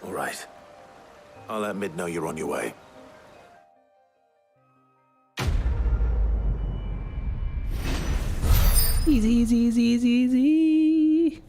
All right. I'll let Mid know you're on your way. Easy, easy, easy, easy, easy.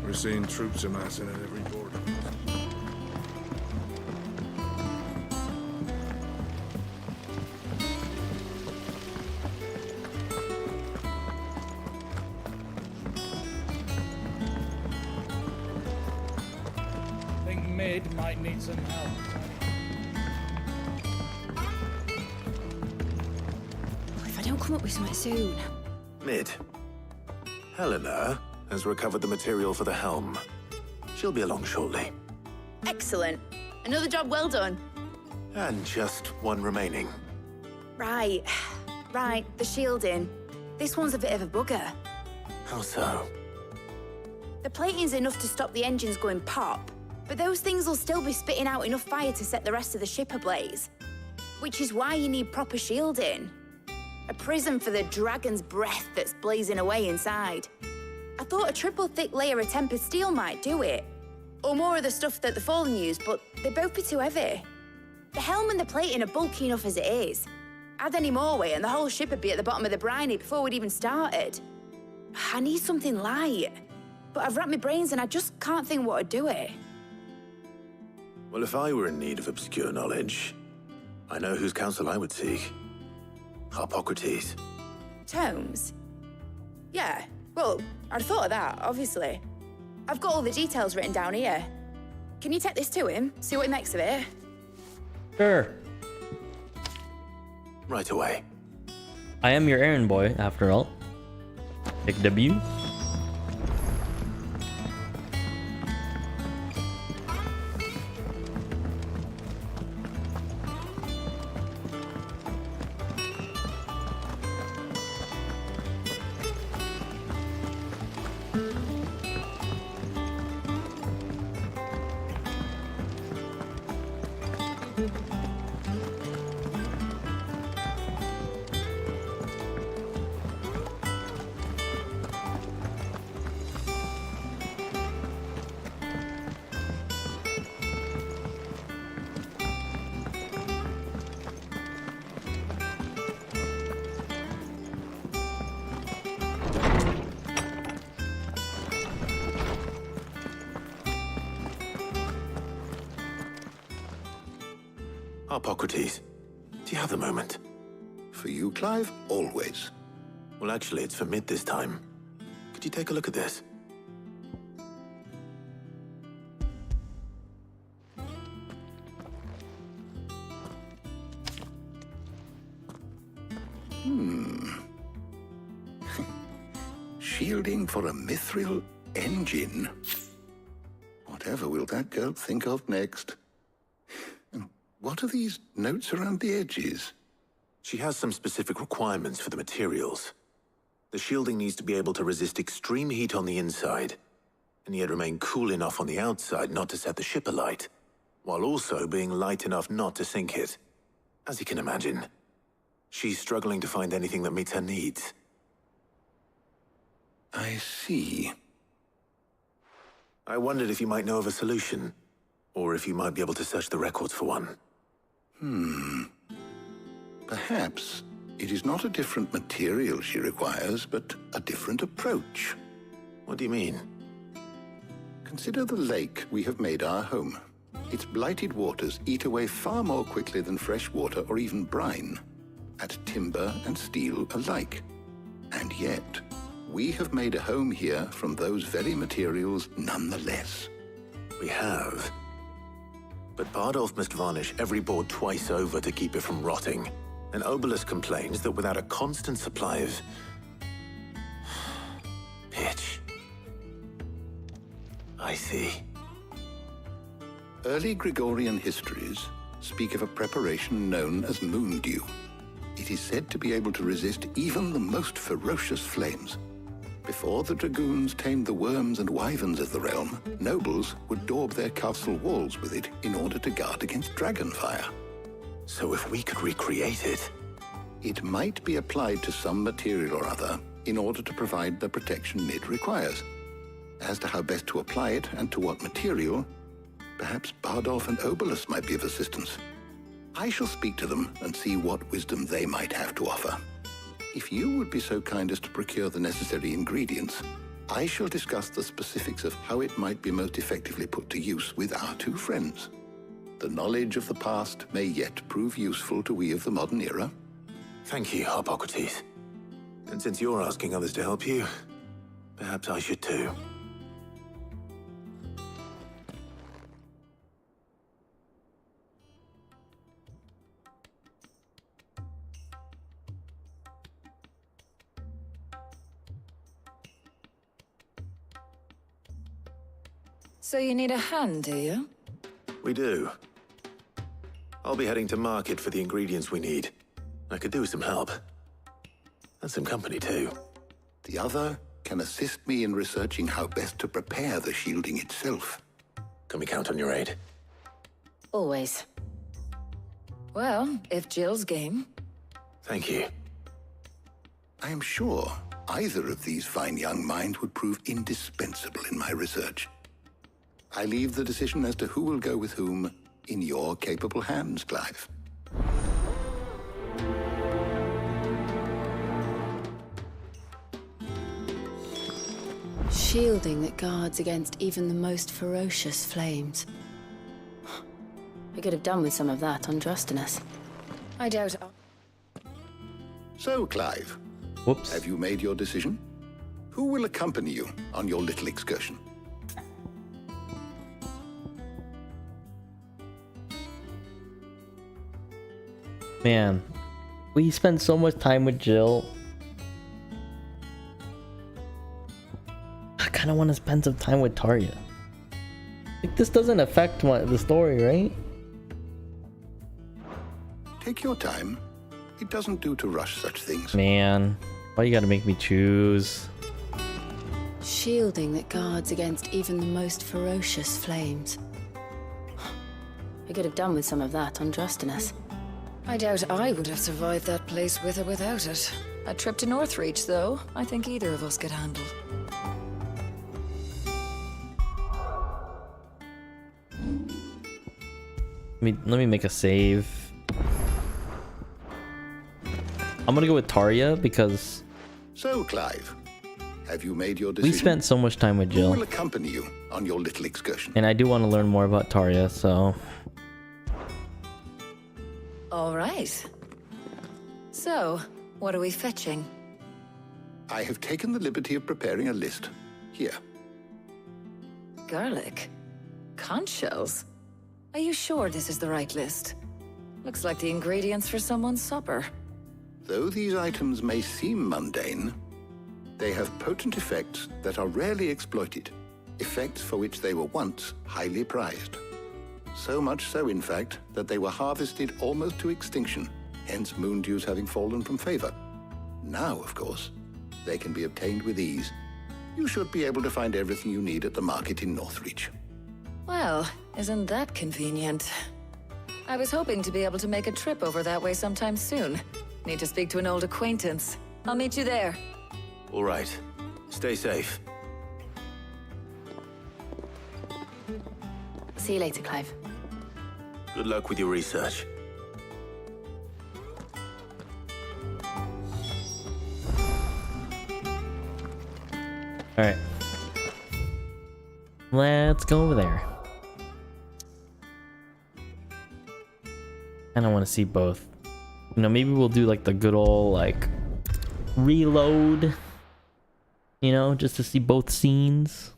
We're seeing troops amassing at every border. Think Mid might need some help. If I don't come up with something soon. Mid. Helena has recovered the material for the helm. She'll be along shortly. Excellent. Another job well done. And just one remaining. Right. Right, the shielding. This one's a bit of a bugger. How so? The plating's enough to stop the engines going pop, but those things will still be spitting out enough fire to set the rest of the ship ablaze. Which is why you need proper shielding. A prism for the dragon's breath that's blazing away inside. I thought a triple thick layer of tempered steel might do it. Or more of the stuff that the Fallen use, but they'd both be too heavy. The helm and the plating are bulky enough as it is. Add any more weight and the whole ship would be at the bottom of the briny before we'd even started. I need something light. But I've racked my brains and I just can't think what would do it. Well, if I were in need of obscure knowledge, I know whose counsel I would seek. Harpocrates. Tomes? Yeah, well, I'd thought of that, obviously. I've got all the details written down here. Can you take this to him, see what he makes of it? Sure. Right away. I am your errand boy, after all. Pick W. Harpocrates, do you have a moment? For you, Clive? Always. Well, actually, it's for Mid this time. Could you take a look at this? Shielding for a mithril engine. Whatever will that girl think of next? What are these notes around the edges? She has some specific requirements for the materials. The shielding needs to be able to resist extreme heat on the inside, and yet remain cool enough on the outside not to set the ship alight, while also being light enough not to sink it. As you can imagine, she's struggling to find anything that meets her needs. I see. I wondered if you might know of a solution, or if you might be able to search the records for one. Perhaps it is not a different material she requires, but a different approach. What do you mean? Consider the lake we have made our home. Its blighted waters eat away far more quickly than fresh water or even brine. at timber and steel alike. And yet, we have made a home here from those very materials nonetheless. We have. But Bardolph must varnish every board twice over to keep it from rotting. And Obelus complains that without a constant supply of pitch. I see. Early Gregorian histories speak of a preparation known as moon dew. It is said to be able to resist even the most ferocious flames. Before the dragoons tamed the worms and wyverns of the realm, nobles would daub their castle walls with it in order to guard against dragon fire. So if we could recreate it... It might be applied to some material or other in order to provide the protection it requires. As to how best to apply it and to what material, perhaps Bardolph and Obelus might be of assistance. I shall speak to them and see what wisdom they might have to offer. If you would be so kind as to procure the necessary ingredients, I shall discuss the specifics of how it might be most effectively put to use with our two friends. The knowledge of the past may yet prove useful to we of the modern era. Thank you, Hippocrates. And since you're asking others to help you, perhaps I should too. So you need a hand, do you? We do. I'll be heading to market for the ingredients we need. I could do with some help. And some company, too. The other can assist me in researching how best to prepare the shielding itself. Can we count on your aid? Always. Well, if Jill's game. Thank you. I am sure either of these fine young minds would prove indispensable in my research. I leave the decision as to who will go with whom in your capable hands, Clive. Shielding that guards against even the most ferocious flames. I could have done with some of that on Drustinus. I doubt. So, Clive. Whoops. Have you made your decision? Who will accompany you on your little excursion? Man, we spent so much time with Jill. I kind of want to spend some time with Tarja. Like, this doesn't affect the story, right? Take your time. It doesn't do to rush such things. Man, why you gotta make me choose? Shielding that guards against even the most ferocious flames. I could have done with some of that on Drustinus. I doubt I would have survived that place with or without it. A trip to Northreach, though, I think either of us could handle. Let me make a save. I'm gonna go with Tarja because... So, Clive, have you made your decision? We spent so much time with Jill. Who will accompany you on your little excursion? And I do want to learn more about Tarja, so... All right. So, what are we fetching? I have taken the liberty of preparing a list. Here. Garlic. Conch shells. Are you sure this is the right list? Looks like the ingredients for someone's supper. Though these items may seem mundane, they have potent effects that are rarely exploited, effects for which they were once highly prized. So much so, in fact, that they were harvested almost to extinction, hence moon dews having fallen from favor. Now, of course, they can be obtained with ease. You should be able to find everything you need at the market in Northreach. Well, isn't that convenient? I was hoping to be able to make a trip over that way sometime soon. Need to speak to an old acquaintance. I'll meet you there. All right. Stay safe. See you later, Clive. Good luck with your research. Alright. Let's go over there. I don't want to see both. You know, maybe we'll do like the good old like reload, you know, just to see both scenes.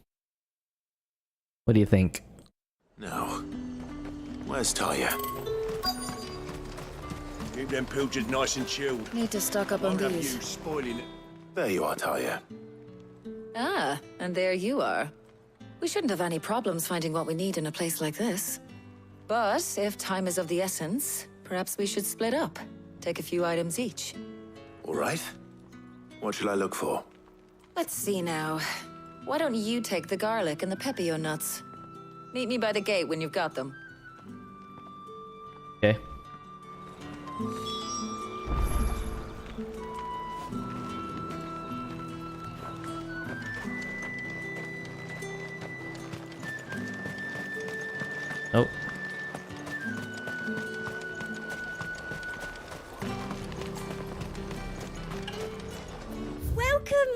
What do you think? Now, where's Talia? Keep them pilchards nice and chilled. Need to stock up on Won't have these. you spoiling it. There you are, Talia. Ah, and there you are. We shouldn't have any problems finding what we need in a place like this. But if time is of the essence, perhaps we should split up. Take a few items each. All right. What shall I look for? Let's see now. Why don't you take the garlic and the pepio nuts? Meet me by the gate when you've got them. Okay. Oh.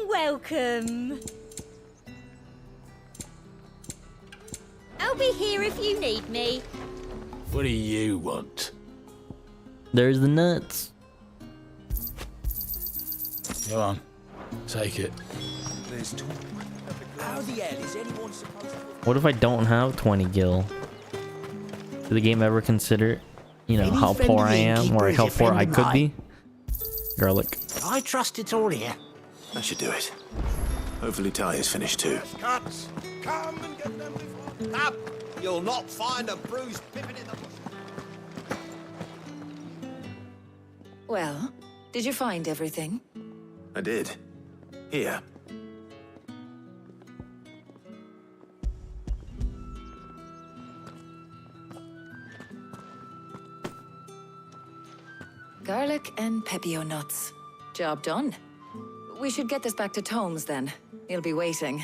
Welcome. I'll be here if you need me. What do you want? There's the nuts. Go on. Take it. There's talk. How the hell is anyone supposed to... What if I don't have 20 gil? Did the game ever consider, you know, Any how friend poor of I the am or innkeeper is how a poor friend I of could mine. be? Garlic. I trust it's all here. That should do it. Hopefully Talia's finished too. Cuts! Come and get them before... Up! You'll not find a bruised pippin in the bush. Well, did you find everything? I did. Here. Garlic and pepio nuts. Job done. We should get this back to Tomes then. He'll be waiting.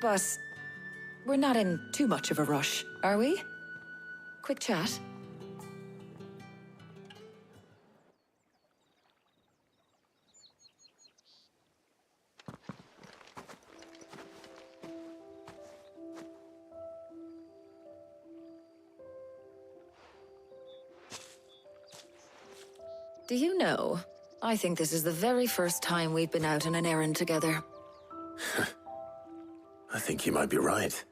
But we're not in too much of a rush, are we? Quick chat. Do you know, I think this is the very first time we've been out on an errand together. I think you might be right.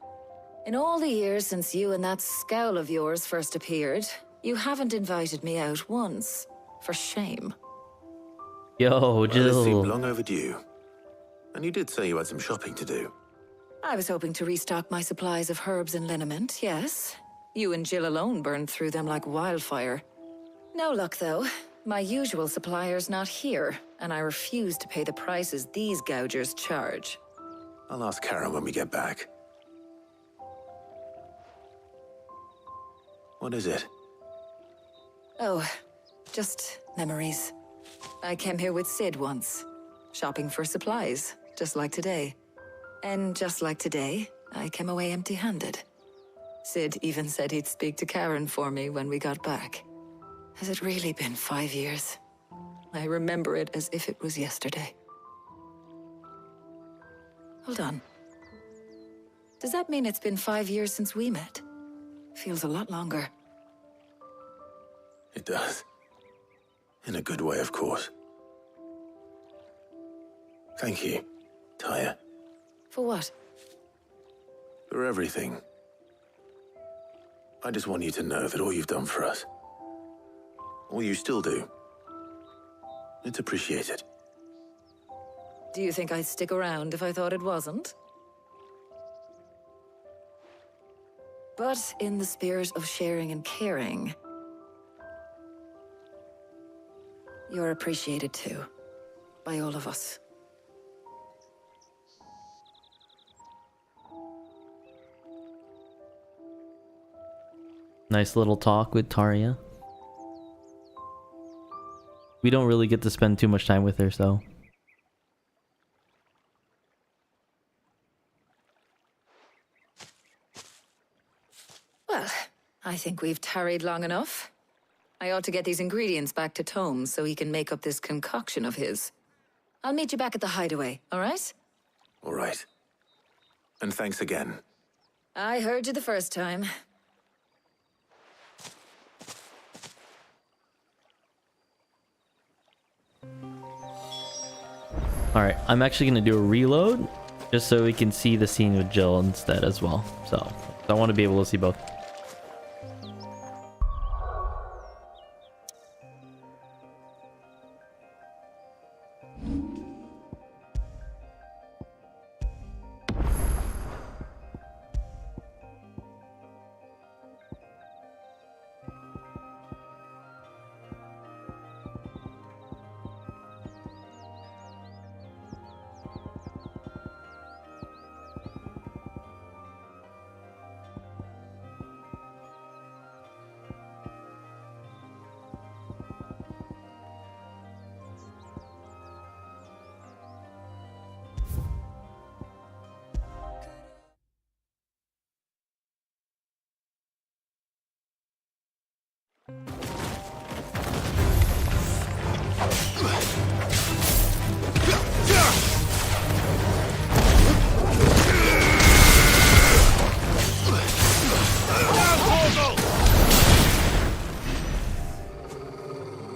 In all the years since you and that scowl of yours first appeared, you haven't invited me out once. For shame. Yo, Well, it Jill. seemed long overdue. And you did say you had some shopping to do. I was hoping to restock my supplies of herbs and liniment, yes. You and Jill alone burned through them like wildfire. No luck, though. My usual supplier's not here, and I refuse to pay the prices these gougers charge. I'll ask Karen when we get back. What is it? Oh, just memories. I came here with Sid once, shopping for supplies, just like today. And just like today, I came away empty-handed. Sid even said he'd speak to Karen for me when we got back. Has it really been 5 years? I remember it as if it was yesterday. Hold on. Does that mean it's been 5 years since we met? Feels a lot longer. It does. In a good way, of course. Thank you, Taya, For what? for everything. I just want you to know that all you've done for us, all you still do, it's appreciated. Do you think I'd stick around if I thought it wasn't? But in the spirit of sharing and caring, you're appreciated too, by all of us. Nice little talk with Taria. We don't really get to spend too much time with her, so. Well, I think we've tarried long enough. I ought to get these ingredients back to Tomes so he can make up this concoction of his. I'll meet you back at the hideaway, all right? All right. And thanks again I heard you the first time. Alright, I'm actually going to do a reload just so we can see the scene with Jill instead as well. So I want to be able to see both.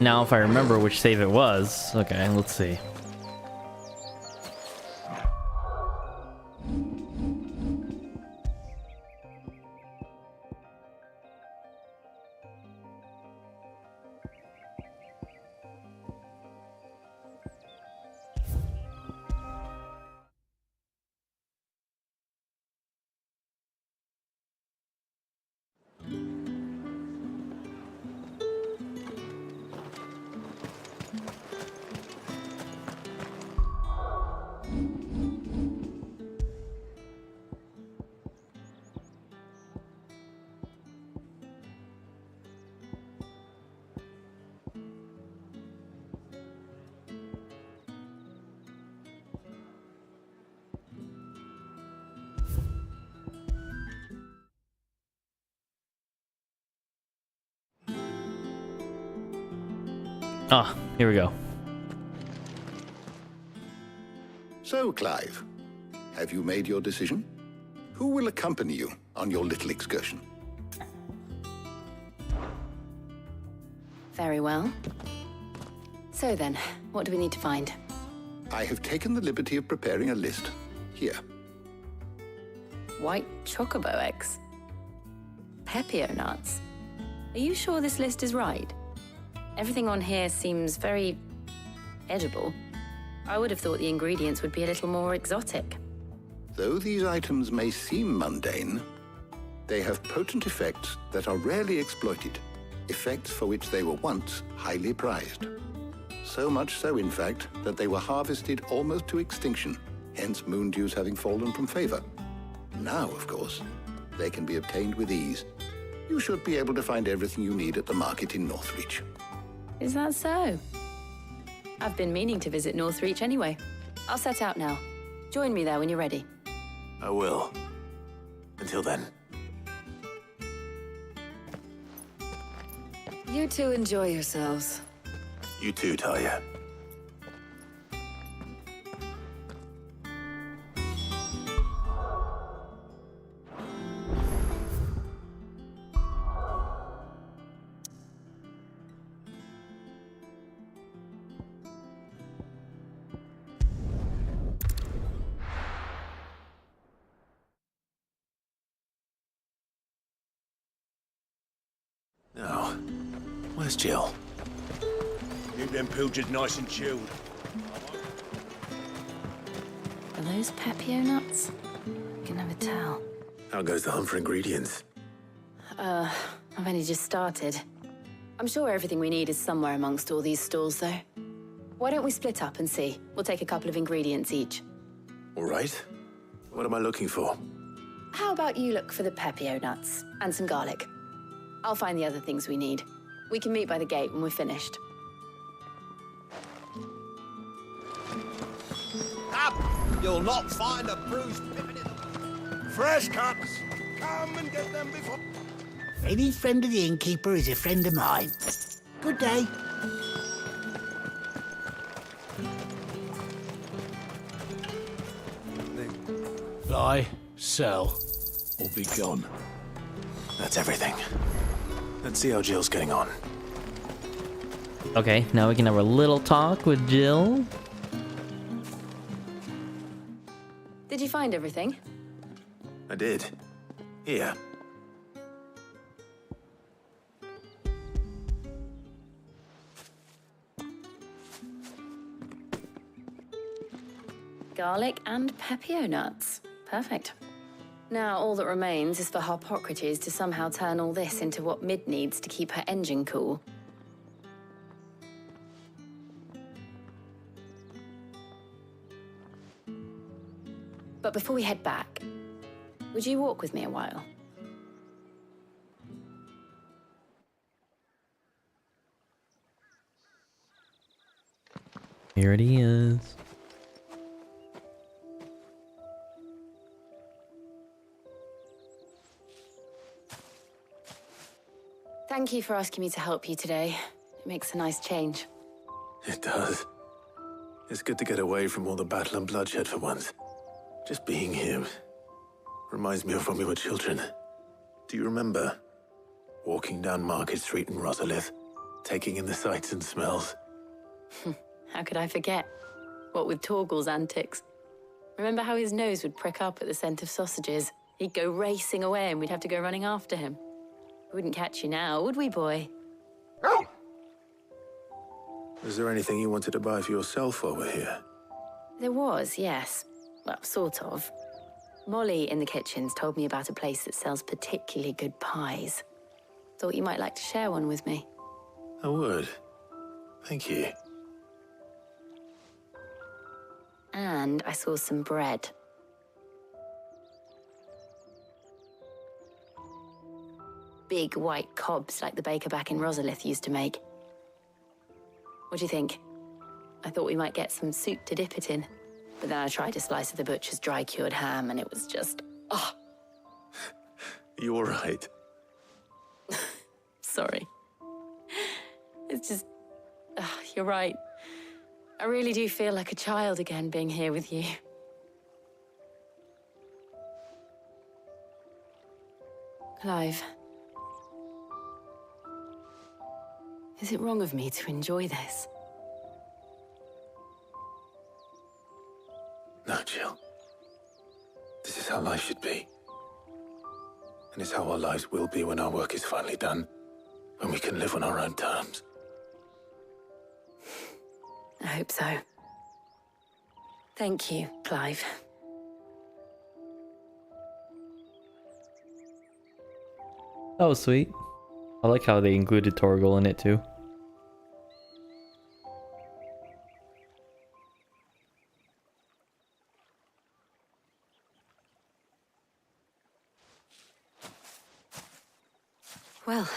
Now, if I remember which save it was, okay, let's see. Ah, here we go. So, Clive, have you made your decision? Who will accompany you on your little excursion? Very well. So then, what do we need to find? I have taken the liberty of preparing a list. Here. White chocobo eggs. Pepio nuts. Are you sure this list is right? Everything on here seems very edible. I would have thought the ingredients would be a little more exotic. Though these items may seem mundane, they have potent effects that are rarely exploited, effects for which they were once highly prized. So much so, in fact, that they were harvested almost to extinction, hence moon dews having fallen from favor. Now, of course, they can be obtained with ease. You should be able to find everything you need at the market in Northreach. Is that so? I've been meaning to visit Northreach anyway. I'll set out now. Join me there when you're ready. I will. Until then. You two enjoy yourselves. You too, Talia. Now, where's Jill? Keep them pilchards nice and chilled. Are those Pepio nuts? I can never tell. How goes the hunt for ingredients? I've only just started. I'm sure everything we need is somewhere amongst all these stalls, though. Why don't we split up and see? We'll take a couple of ingredients each. All right. What am I looking for? How about you look for the Pepio nuts and some garlic? I'll find the other things we need. We can meet by the gate when we're finished. Up! You'll not find a bruised pippin in... Fresh cuts! Come and get them before... Any friend of the innkeeper is a friend of mine. Good day. Buy, sell, will be gone. That's everything. Let's see how Jill's getting on. Okay, now we can have a little talk with Jill. Did you find everything? I did. Here. Garlic and pepio nuts. Perfect. Now all that remains is for Harpocrates to somehow turn all this into what Mid needs to keep her engine cool. But before we head back, would you walk with me a while? Here it is. Thank you for asking me to help you today. It makes a nice change. It does. It's good to get away from all the battle and bloodshed for once. Just being here reminds me of when we were children. Do you remember? Walking down Market Street in Rosalith, taking in the sights and smells. How could I forget? What with Torgal's antics. Remember how his nose would prick up at the scent of sausages? He'd go racing away and we'd have to go running after him. We wouldn't catch you now, would we, boy? Was there anything you wanted to buy for yourself while we're here? There was, yes. Well, sort of. Molly in the kitchens told me about a place that sells particularly good pies. Thought you might like to share one with me. I would. Thank you. And I saw some bread. Big white cobs like the baker back in Rosalith used to make. What do you think? I thought we might get some soup to dip it in. But then I tried a slice of the butcher's dry-cured ham and it was just... oh. You all right? Sorry. It's just... you're right. I really do feel like a child again being here with you. Clive. Is it wrong of me to enjoy this? No, Jill. This is how life should be. And it's how our lives will be when our work is finally done. When we can live on our own terms. I hope so. Thank you, Clive. That was sweet. I like how they included Torgal in it too. Well,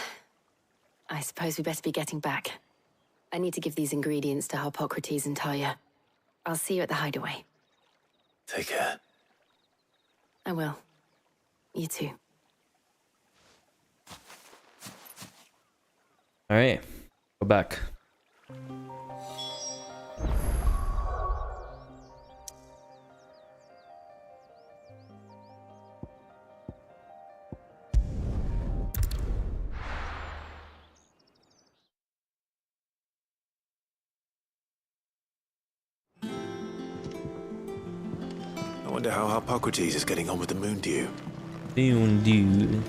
I suppose we better be getting back. I need to give these ingredients to Harpocrates and Talia. I'll see you at the hideaway. Take care. I will. You too. Alright, go back. I wonder how Harpocrates is getting on with the moon dew. Moon dew.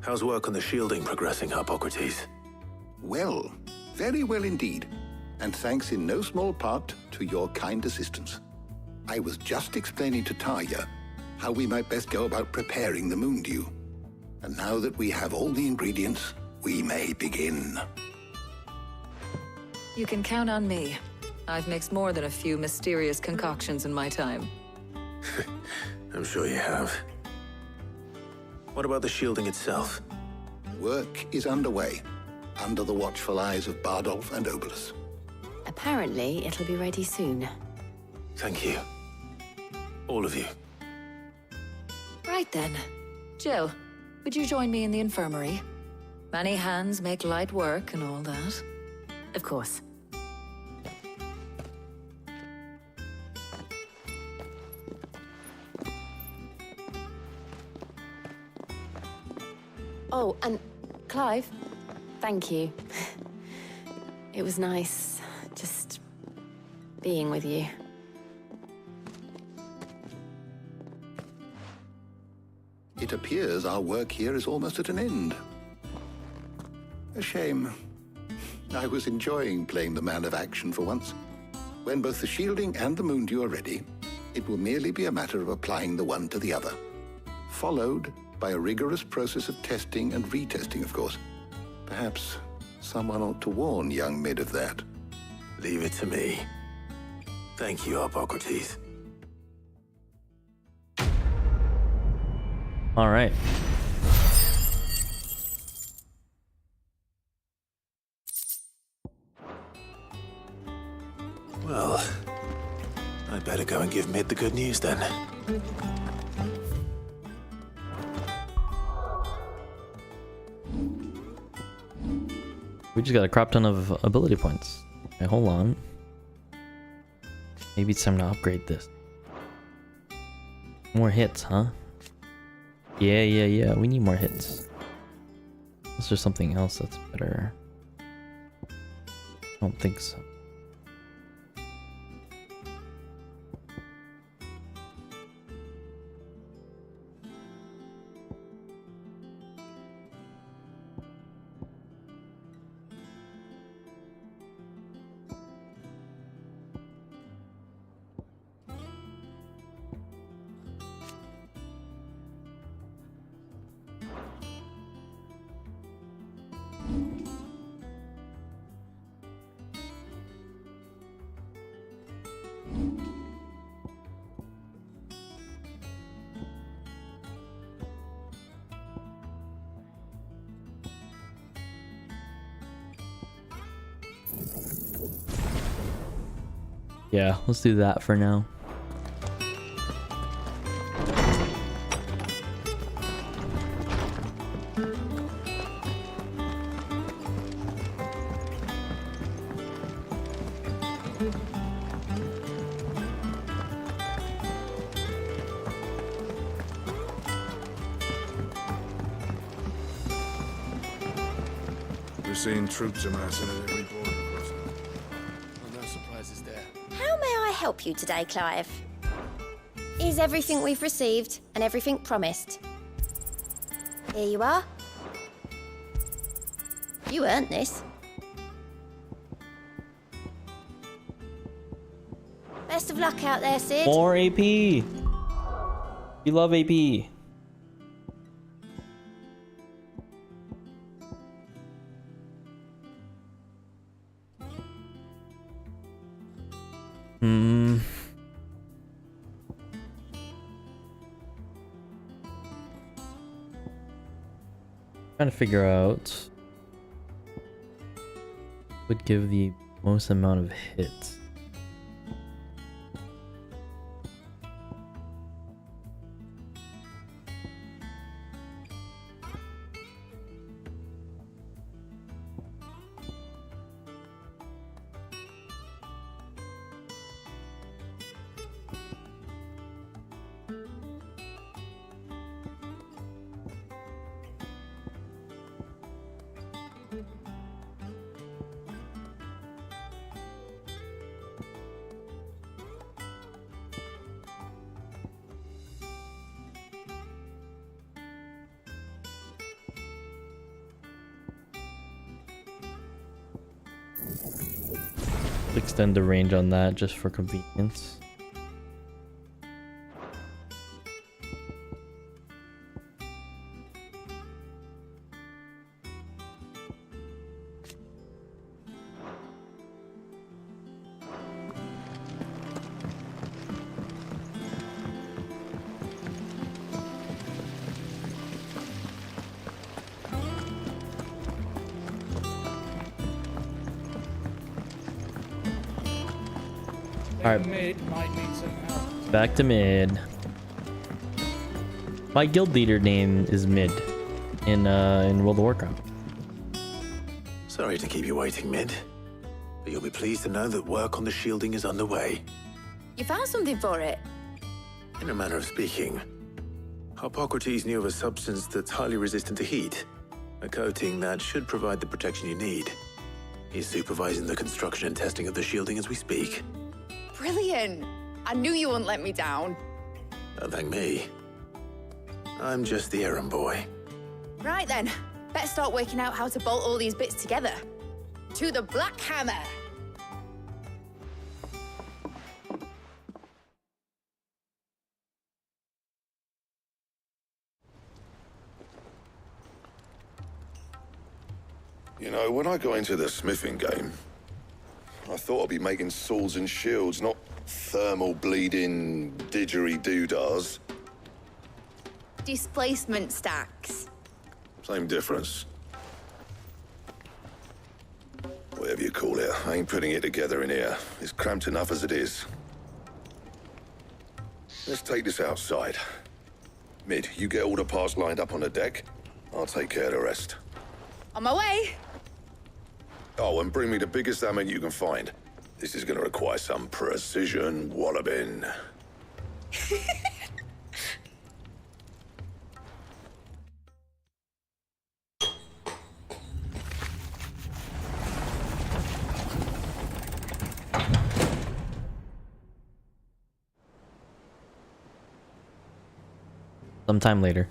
How's work on the shielding progressing, Harpocrates? Well, very well indeed. And thanks in no small part to your kind assistance. I was just explaining to Talia how we might best go about preparing the moon dew. And now that we have all the ingredients, we may begin. You can count on me. I've mixed more than a few mysterious concoctions in my time. I'm sure you have. What about the shielding itself? Work is underway, under the watchful eyes of Bardolph and Obolus. Apparently, it'll be ready soon. Thank you. All of you. Right then. Jill, would you join me in the infirmary? Many hands make light work and all that. Of course. Oh, and Clive, thank you. It was nice just being with you. It appears our work here is almost at an end. A shame. I was enjoying playing the man of action for once. When both the shielding and the moondew are ready, it will merely be a matter of applying the one to the other. Followed by a rigorous process of testing and retesting, of course. Perhaps someone ought to warn young Mid of that. Leave it to me. Thank you, Hippocrates. All right. Well, I better go and give Mid the good news then. We just got a crop ton of ability points. Okay, hold on. Maybe it's time to upgrade this. More hits, huh? Yeah. We need more hits. Is there something else that's better? I don't think so. Yeah, let's do that for now. We're seeing troops amassing at every border crossing. Well, no surprises there. How may I help you today, Clive? Is everything we've received and everything promised? Here you are. You earned this. Best of luck out there, Sid. More AP. You love AP. Trying to figure out would give the most amount of hits. Extend the range on that just for convenience. Alright. Mid might need some help. Back to mid. My guild leader name is Mid in World of Warcraft. Sorry to keep you waiting, Mid. But you'll be pleased to know that work on the shielding is underway. You found something for it? In a manner of speaking, Hippocrates knew of a substance that's highly resistant to heat. A coating that should provide the protection you need. He's supervising the construction and testing of the shielding as we speak. Brilliant! I knew you wouldn't let me down. Don't thank me. I'm just the errand boy. Right then, better start working out how to bolt all these bits together. To the Black Hammer! You know, when I got into the smithing game, I thought I'd be making swords and shields, not thermal bleeding didgeridoo-dahs. Displacement stacks. Same difference. Whatever you call it, I ain't putting it together in here. It's cramped enough as it is. Let's take this outside. Mid, you get all the parts lined up on the deck. I'll take care of the rest. On my way! Oh, and bring me the biggest hammer you can find. This is gonna require some precision walloping. Sometime later.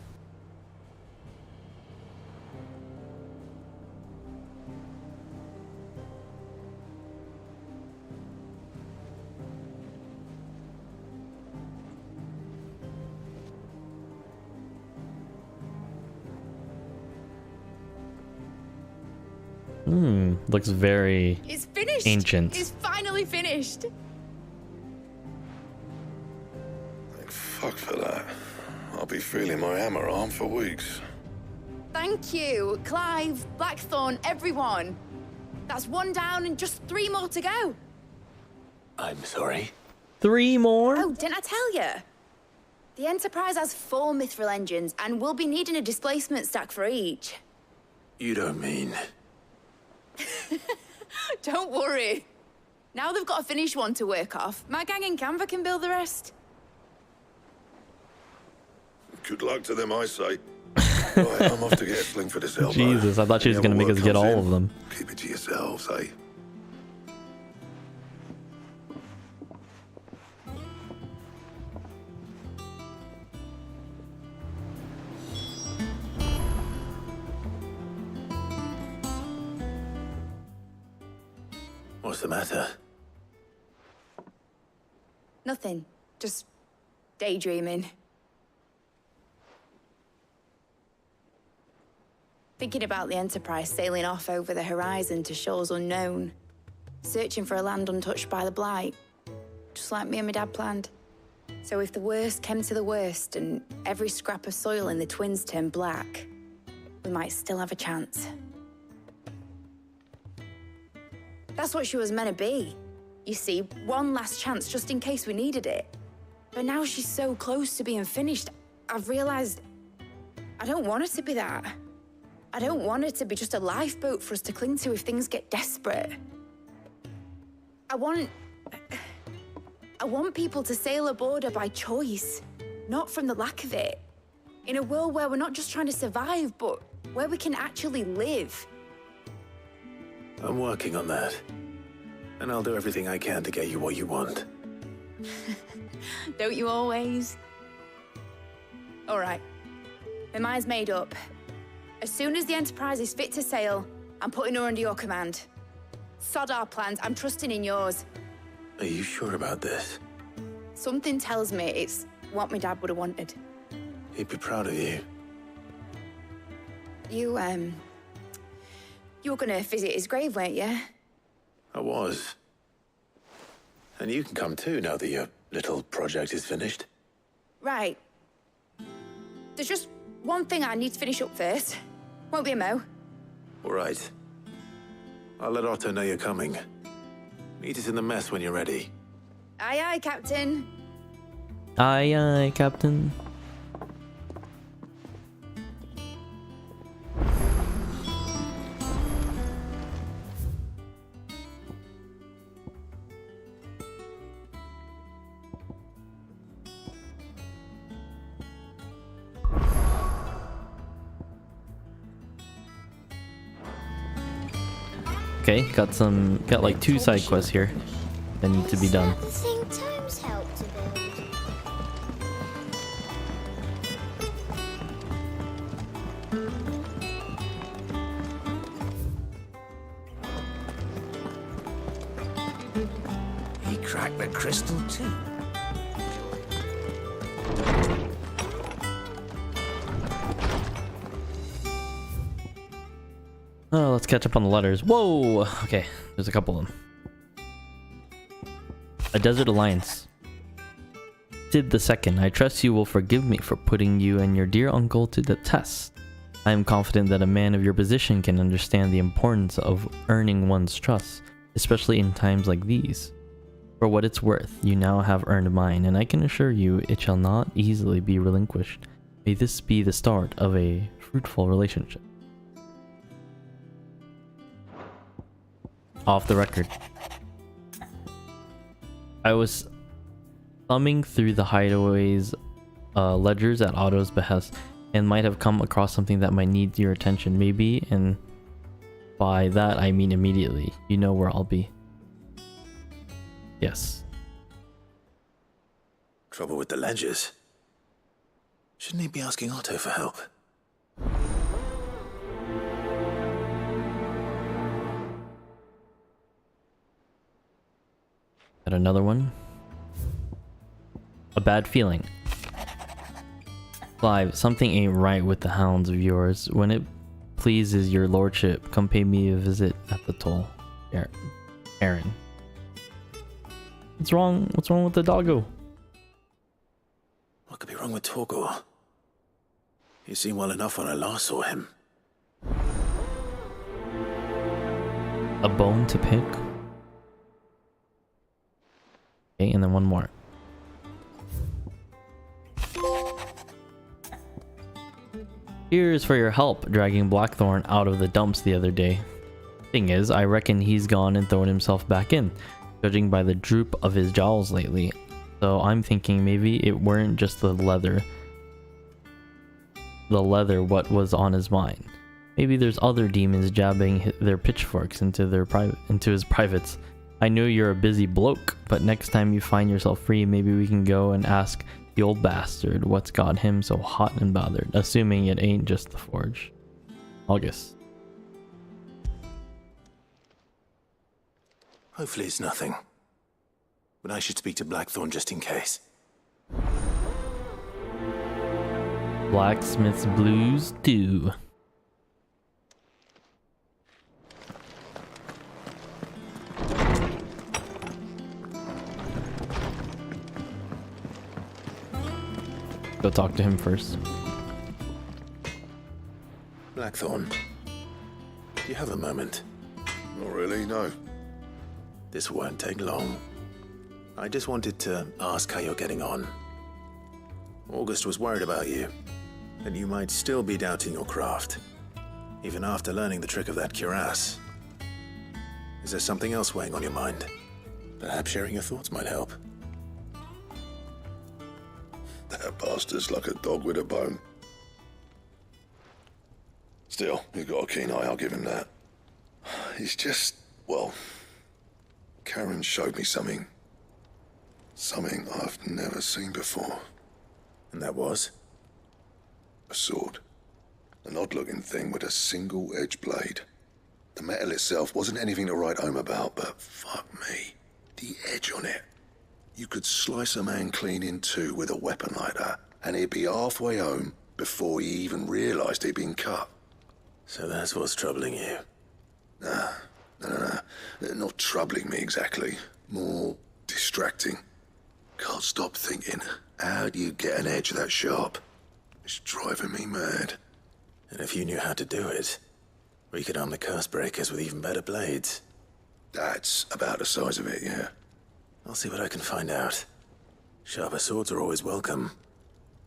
Looks very It's finished! ancient. It's finally finished! Thank fuck for that. I'll be feeling my hammer arm for weeks. Thank you, Clive, Blackthorn, everyone. That's one down and just 3 more to go. I'm sorry. 3 more? Oh, didn't I tell you? The Enterprise has 4 mithril engines, and we'll be needing a displacement stack for each. You don't mean... Don't worry. Now they've got a finished one to work off. My gang in Canva can build the rest. Good luck to them, I say. Right, I'm off to get a sling for this elbow. Jesus, I thought she was gonna make us get all of them. Keep it to yourselves, eh? What's the matter? Nothing. Just daydreaming. Thinking about the Enterprise sailing off over the horizon to shores unknown. Searching for a land untouched by the Blight. Just like me and my dad planned. So if the worst came to the worst and every scrap of soil in the Twins turned black, we might still have a chance. That's what she was meant to be. You see, one last chance just in case we needed it. But now she's so close to being finished, I've realized I don't want her to be that. I don't want her to be just a lifeboat for us to cling to if things get desperate. I want people to sail aboard her by choice, not from the lack of it. In a world where we're not just trying to survive, but where we can actually live. I'm working on that. And I'll do everything I can to get you what you want. Don't you always? All right. My mind's made up. As soon as the Enterprise is fit to sail, I'm putting her under your command. Sod our plans, I'm trusting in yours. Are you sure about this? Something tells me it's what my dad would have wanted. He'd be proud of you. You were gonna visit his grave, weren't you? I was. And you can come too now that your little project is finished. Right. There's just one thing I need to finish up first. Won't be a mo. All right. I'll let Otto know you're coming. Meet us in the mess when you're ready. Aye, aye, Captain. Aye, aye, Captain. Okay, got like 2 side quests here that need to be done. The thing Tomes helped to build. He cracked the crystal too. Oh, let's catch up on the letters. Whoa! Okay, there's a couple of them. A Desert Alliance. Sid the Second, I trust you will forgive me for putting you and your dear uncle to the test. I am confident that a man of your position can understand the importance of earning one's trust, especially in times like these. For what it's worth, you now have earned mine, and I can assure you it shall not easily be relinquished. May this be the start of a fruitful relationship. Off the record. I was thumbing through the hideaways ledgers at Otto's behest and might have come across something that might need your attention. Maybe, and by that I mean immediately. You know where I'll be. Yes. Trouble with the ledgers? Shouldn't he be asking Otto for help? Got another one. A bad feeling. Clive, something ain't right with the hounds of yours. When it pleases your lordship, come pay me a visit at the toll. Aaron. What's wrong? What's wrong with the doggo? What could be wrong with Torgor? He seemed well enough when I last saw him. A bone to pick. Okay, and then one more. Here's for your help dragging Blackthorn out of the dumps the other day. Thing is, I reckon he's gone and thrown himself back in, judging by the droop of his jowls lately. So I'm thinking maybe it weren't just the leather what was on his mind. Maybe there's other demons jabbing their pitchforks into his privates. I know you're a busy bloke, but next time you find yourself free, maybe we can go and ask the old bastard what's got him so hot and bothered, assuming it ain't just the forge. August. Hopefully it's nothing. But I should speak to Blackthorn just in case. Blacksmith's Blues 2. Go talk to him first. Blackthorn, do you have a moment? Not really, no. This won't take long. I just wanted to ask how you're getting on. August was worried about you, that you might still be doubting your craft, even after learning the trick of that cuirass. Is there something else weighing on your mind? Perhaps sharing your thoughts might help. That bastard's like a dog with a bone. Still, you've got a keen eye, I'll give him that. He's just, well, Karen showed me something. Something I've never seen before. And that was? A sword. An odd-looking thing with a single-edged blade. The metal itself wasn't anything to write home about, but fuck me, the edge on it. You could slice a man clean in two with a weapon like that, and he'd be halfway home before he even realized he'd been cut. So that's what's troubling you? Nah, not troubling me exactly. More distracting. Can't stop thinking, how do you get an edge that sharp? It's driving me mad. And if you knew how to do it, we could arm the curse breakers with even better blades. That's about the size of it, yeah. I'll see what I can find out. Sharper swords are always welcome.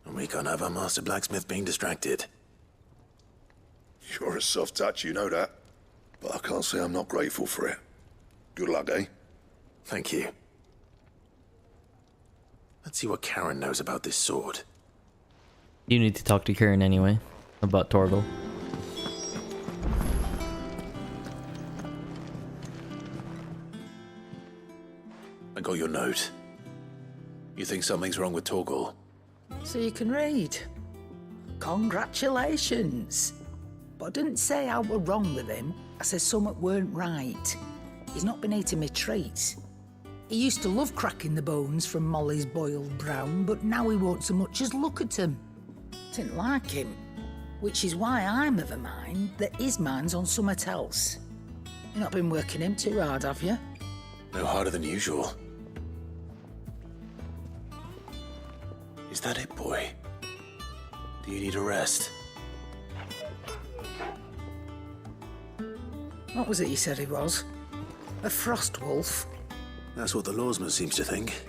And we can't have our master blacksmith being distracted. You're a soft touch, you know that. But I can't say I'm not grateful for it. Good luck, eh? Thank you. Let's see what Karen knows about this sword. You need to talk to Karen anyway, about Torgal. I got your note. You think something's wrong with Torgal? So you can read. Congratulations. But I didn't say I were wrong with him. I said something weren't right. He's not been eating me treats. He used to love cracking the bones from Molly's boiled brown, but now he won't so much as look at them. Didn't like him. Which is why I'm of a mind that his mind's on something else. You've not been working him too hard, have you? No harder than usual. Is that it, boy? Do you need a rest? What was it you said he was? A frost wolf? That's what the lawsman seems to think.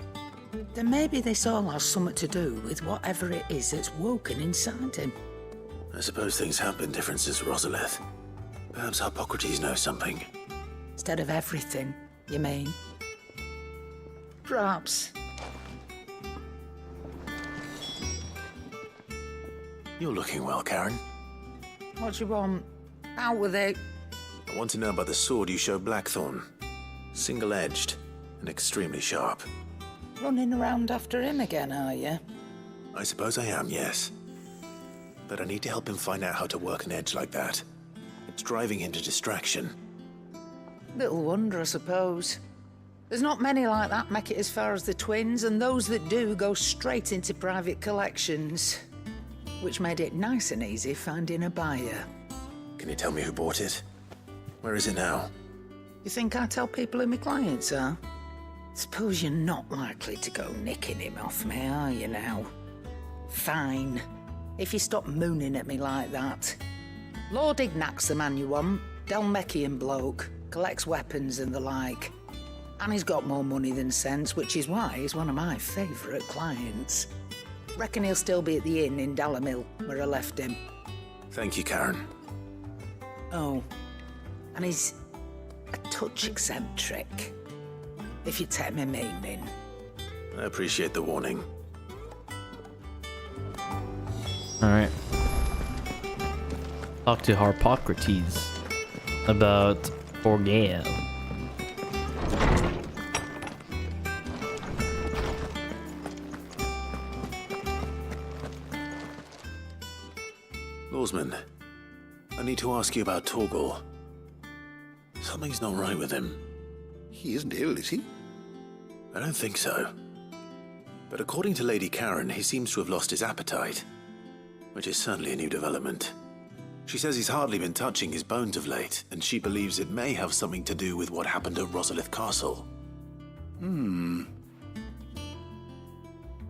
Then maybe this all has something to do with whatever it is that's woken inside him. I suppose things have been different since Rosalith. Perhaps Hippocrates knows something. Instead of everything, you mean? Perhaps. You're looking well, Karen. What do you want? Out with it. I want to know about the sword you showed Blackthorn. Single-edged and extremely sharp. Running around after him again, are you? I suppose I am, yes. But I need to help him find out how to work an edge like that. It's driving him to distraction. Little wonder, I suppose. There's not many like that make it as far as the twins, and those that do go straight into private collections. Which made it nice and easy finding a buyer. Can you tell me who bought it? Where is it now? You think I tell people who my clients are? Suppose you're not likely to go nicking him off me, are you now? Fine. If you stop mooning at me like that. Lord Ignac's the man you want. Dalmekian bloke. Collects weapons and the like. And he's got more money than sense, which is why he's one of my favourite clients. Reckon he'll still be at the inn in Dalamil, where I left him. Thank you, Karen. Oh, and he's a touch eccentric, if you take my meaning. I appreciate the warning. Alright. Talk to Hippocrates about Forgale. Lawsman, I need to ask you about Torgal. Something's not right with him. He isn't ill, is he? I don't think so. But according to Lady Karen, he seems to have lost his appetite, which is certainly a new development. She says he's hardly been touching his bones of late, and she believes it may have something to do with what happened at Rosalith Castle.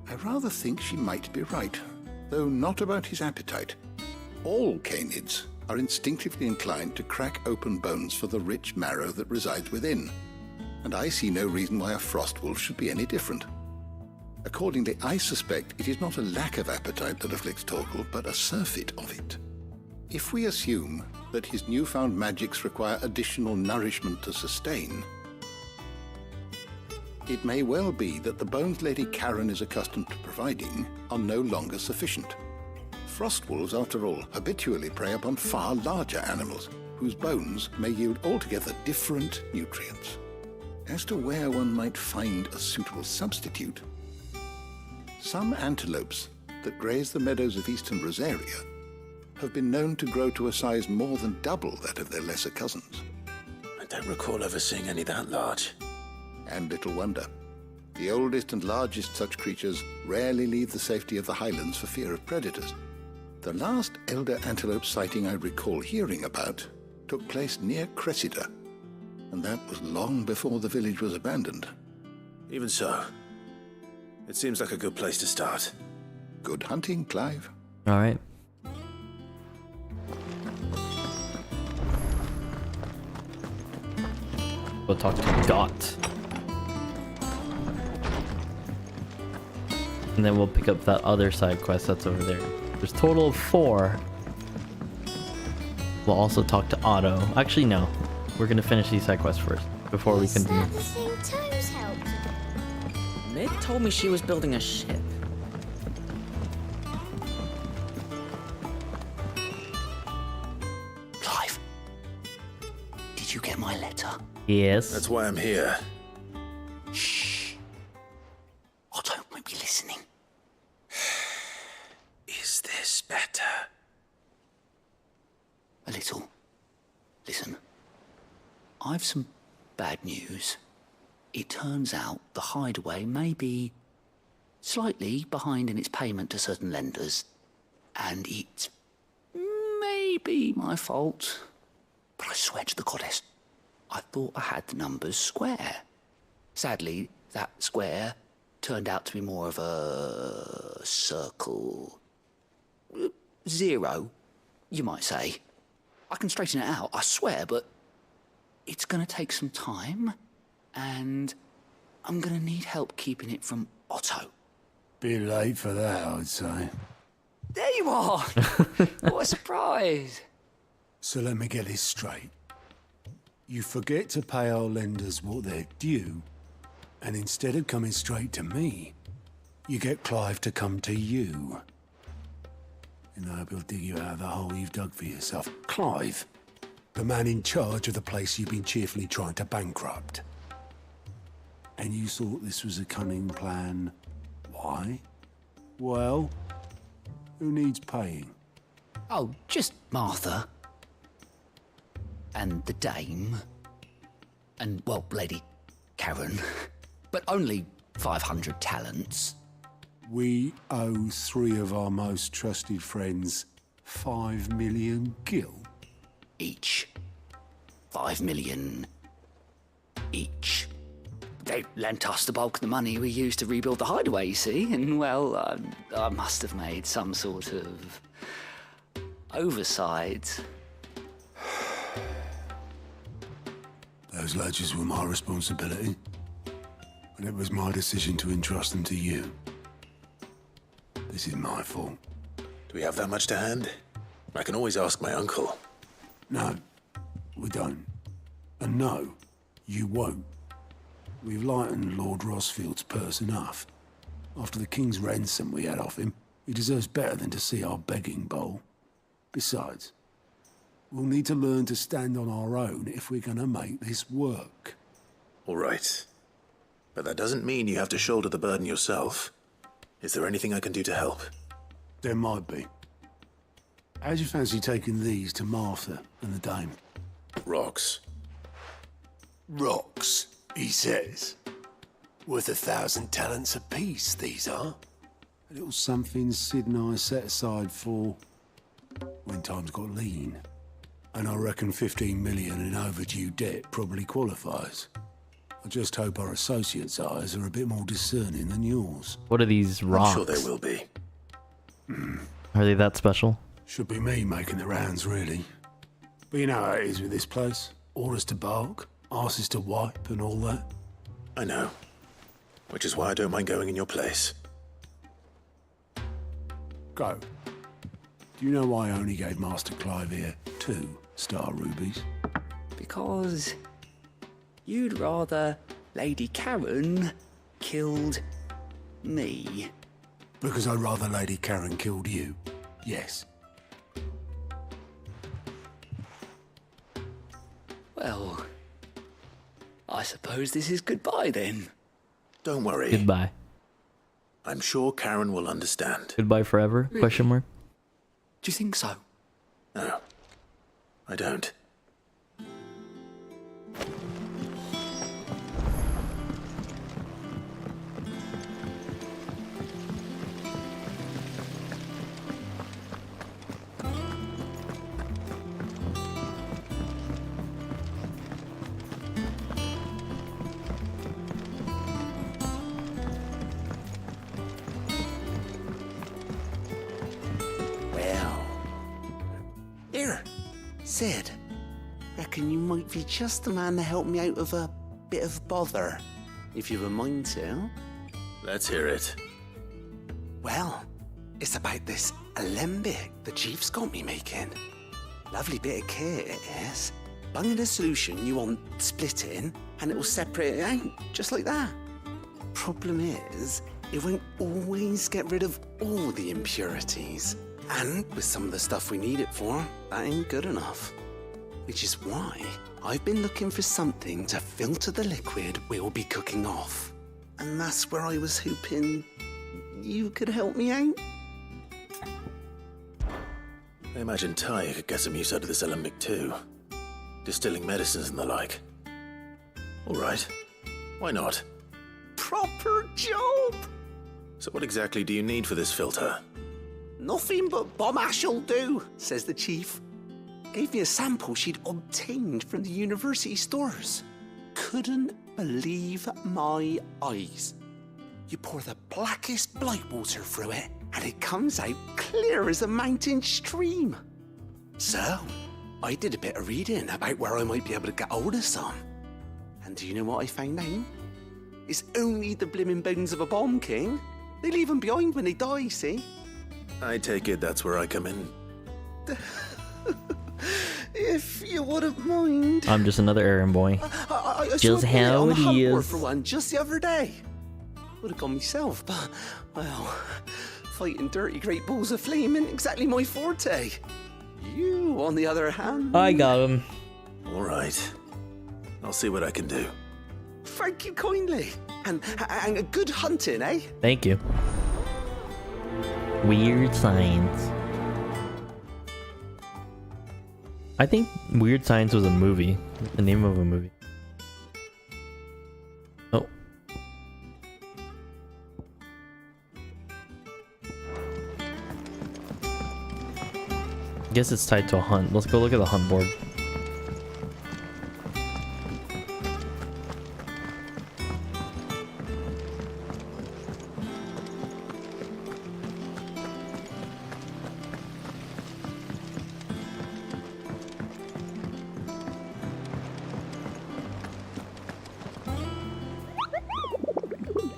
I rather think she might be right, though not about his appetite. All canids are instinctively inclined to crack open bones for the rich marrow that resides within, and I see no reason why a frost wolf should be any different. Accordingly, I suspect it is not a lack of appetite that afflicts Torgal, but a surfeit of it. If we assume that his newfound magics require additional nourishment to sustain, it may well be that the bones Lady Karen is accustomed to providing are no longer sufficient. Frost wolves, after all, habitually prey upon far larger animals, whose bones may yield altogether different nutrients. As to where one might find a suitable substitute, some antelopes that graze the meadows of eastern Rosaria have been known to grow to a size more than double that of their lesser cousins. I don't recall ever seeing any that large. And little wonder. The oldest and largest such creatures rarely leave the safety of the highlands for fear of predators. The last elder antelope sighting I recall hearing about took place near Cressida, and that was long before the village was abandoned. Even so, it seems like a good place to start. Good hunting, Clive. Alright. We'll talk to Dot. And then we'll pick up that other side quest that's over there. There's a total of 4. We'll also talk to Otto. Actually, no. We're gonna finish these side quests first before we continue. The thing Toes helped. Mid told me she was building a ship. Clive, did you get my letter? Yes. That's why I'm here. Shh. I've some bad news. It turns out the hideaway may be slightly behind in its payment to certain lenders, and it's maybe my fault. But I swear to the goddess, I thought I had the numbers square. Sadly, that square turned out to be more of a circle. 0, you might say. I can straighten it out, I swear, but it's gonna take some time, and I'm gonna need help keeping it from Otto. Bit late for that, I'd say. There you are! What a surprise! So let me get this straight. You forget to pay our lenders what they're due, and instead of coming straight to me, you get Clive to come to you. And I hope he'll dig you out of the hole you've dug for yourself. Clive, the man in charge of the place you've been cheerfully trying to bankrupt. And you thought this was a cunning plan. Why? Well, who needs paying? Oh, just Martha. And the dame. And, well, Lady Karen. But only 500 talents. We owe 3 of our most trusted friends 5 million gil. Each. 5 million each. They lent us the bulk of the money we used to rebuild the hideaway, you see, and, well, I must have made some sort of oversight. Those ledgers were my responsibility, and it was my decision to entrust them to you. This is my fault. Do we have that much to hand? I can always ask my uncle. No, we don't. And no, you won't. We've lightened Lord Rosfield's purse enough. After the king's ransom we had off him, he deserves better than to see our begging bowl. Besides, we'll need to learn to stand on our own if we're gonna make this work. All right. But that doesn't mean you have to shoulder the burden yourself. Is there anything I can do to help? There might be. How'd you fancy taking these to Martha and the dame? Rocks. Rocks, he says. Worth 1,000 talents apiece, these are. A little something Sid and I set aside for when times got lean. And I reckon 15 million in overdue debt probably qualifies. I just hope our associates' eyes are a bit more discerning than yours. What are these rocks? I'm sure they will be. Are they that special? Should be me making the rounds, really. But you know how it is with this place. Orders to bark, arses to wipe, and all that. I know. Which is why I don't mind going in your place. Go. Do you know why I only gave Master Clive here 2 star rubies? Because you'd rather Lady Karen killed me. Because I'd rather Lady Karen killed you. Yes. Well, I suppose this is goodbye then. Don't worry. Goodbye. I'm sure Karen will understand. Goodbye forever? Question mark. Do you think so? No, I don't. Here, Sid. Reckon you might be just the man to help me out of a bit of bother, if you've a mind to. Let's hear it. Well, it's about this alembic the chief's got me making. Lovely bit of kit it is. Bung in a solution you want splitting, and it'll separate it out, just like that. Problem is, it won't always get rid of all the impurities. And with some of the stuff we need it for, that ain't good enough. Which is why I've been looking for something to filter the liquid we'll be cooking off. And that's where I was hoping you could help me out. I imagine Ty could get some use out of this alembic too. Distilling medicines and the like. All right. Why not? Proper job! So what exactly do you need for this filter? Nothing but bomb ash'll do, says the chief. Gave me a sample she'd obtained from the university stores. Couldn't believe my eyes. You pour the blackest blight water through it, and it comes out clear as a mountain stream. So, I did a bit of reading about where I might be able to get hold of some. And do you know what I found out? It's only the blimmin' bones of a bomb king. They leave them behind when they die, see? I take it that's where I come in. If you wouldn't mind. I'm just another errand boy. I Just saw how on it the hunt board is. for one just the other day. Would have gone myself, but, well, fighting dirty great balls of flame isn't exactly my forte. You, on the other hand... I got him. All right. I'll see what I can do. Thank you kindly. And a good hunting, eh? Thank you. Weird Science. I think Weird Science was a movie. The name of a movie. Oh. Guess it's tied to a hunt. Let's go look at the hunt board.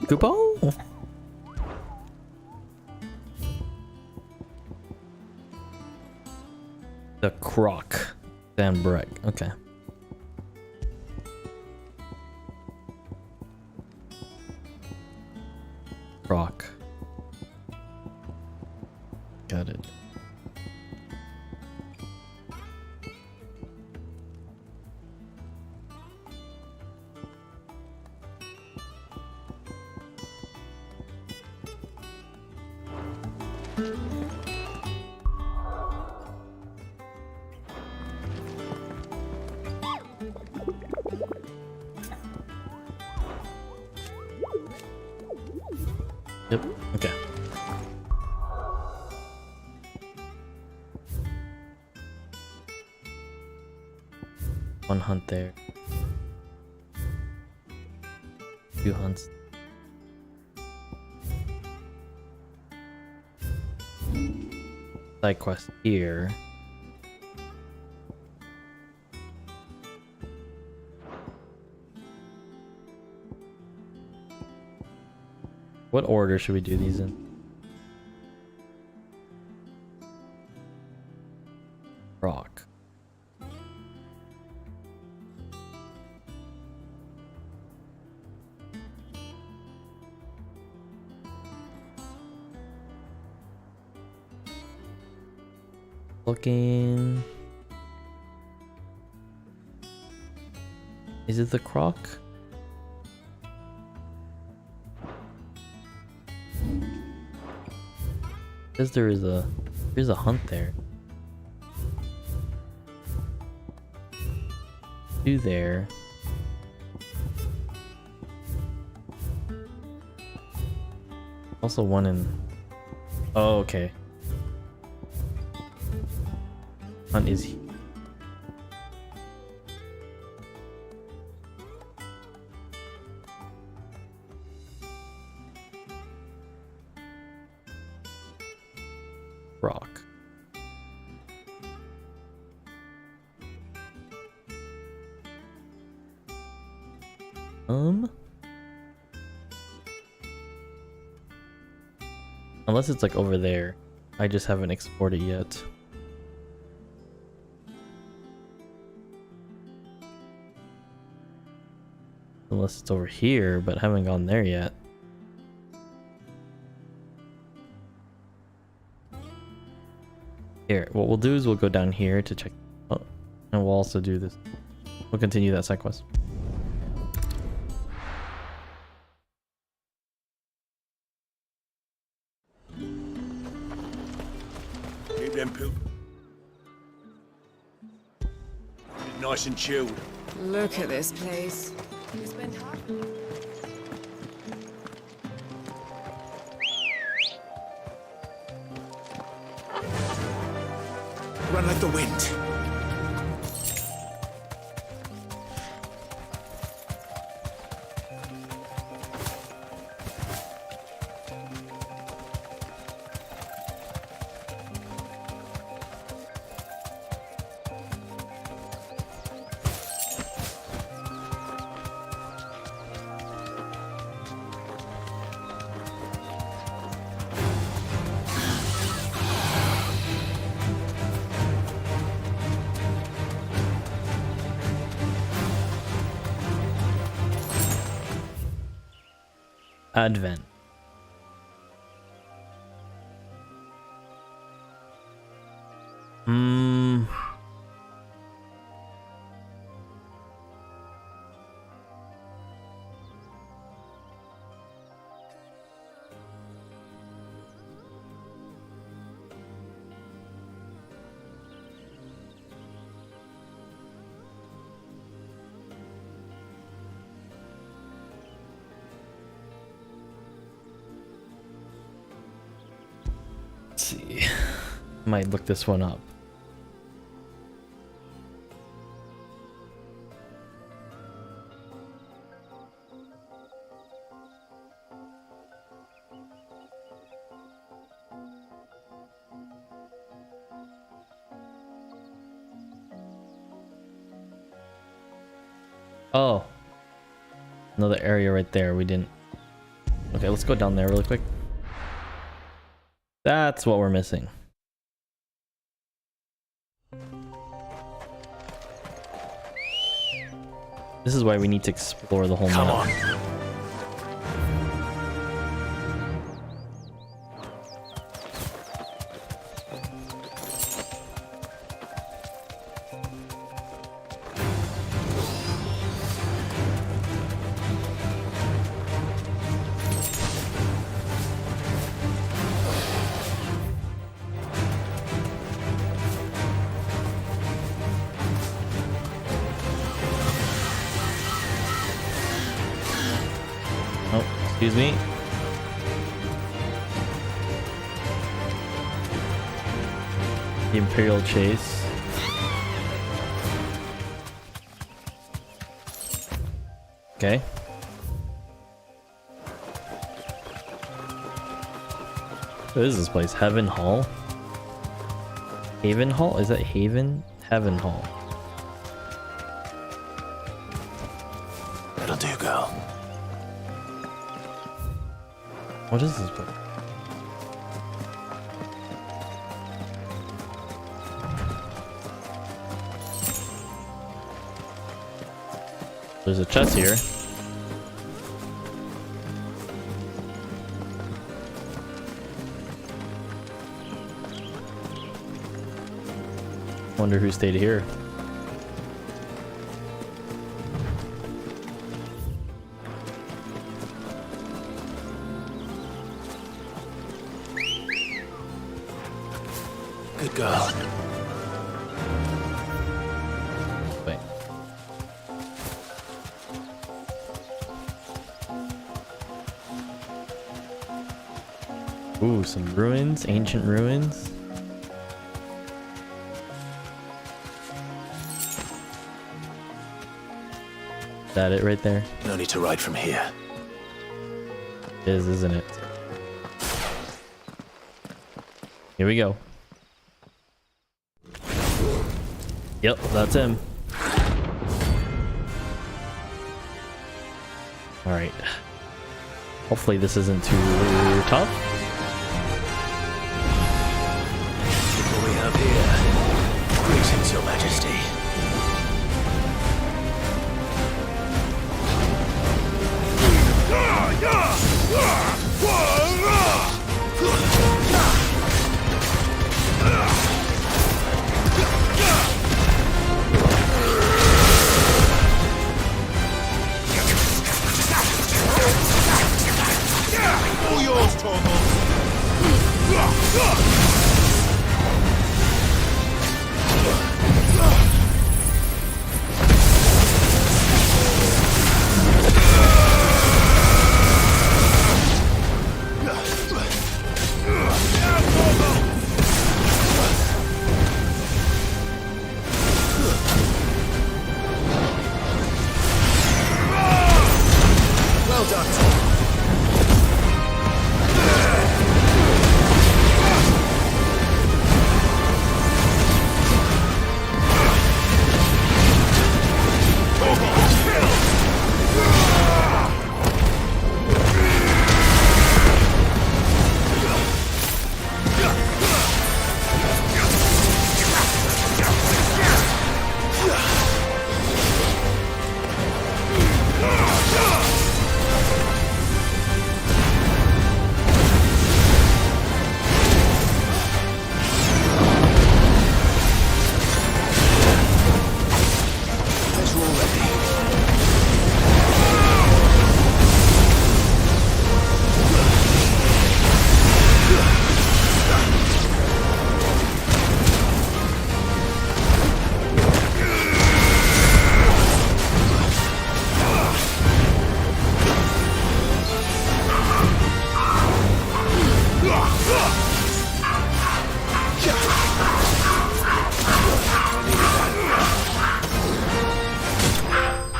Goodbye. The Croc. Van Breck. Okay. Croc. Got it. Yep. Okay. One hunt there. Two hunts. Side quest here. What order should we do these in? Rock. Looking. Is it the Croc? Says there's a hunt there. Two there. Also one in. Oh, okay. Hunt is he. Rock. Unless it's like over there. I just haven't explored it yet. Unless it's over here, but haven't gone there yet. Here, what we'll do is we'll go down here to check. Oh, and we'll also do this. We'll continue that side quest. Keep them poop. Nice and chilled. Look at this place. We spend half. Run like the wind. Advent. See, might look this one up. Oh, another area right there. We didn't. Okay, let's go down there really quick. That's what we're missing. This is why we need to explore the whole map. Come on. Excuse me. The Imperial Chase. Okay. What is this place? Heaven Hall? Haven Hall? Is that Haven? Heaven Hall. That'll do, girl. What is this place? There's a chest here. Wonder who stayed here. Good girl. Wait. Ooh, some ruins, ancient ruins. Is that it right there? No need to ride from here. It is, isn't it? Here we go. Yep, that's him. Alright. Hopefully this isn't too tough. What we have here. Greetings, Your Majesty. All yours, Tormund!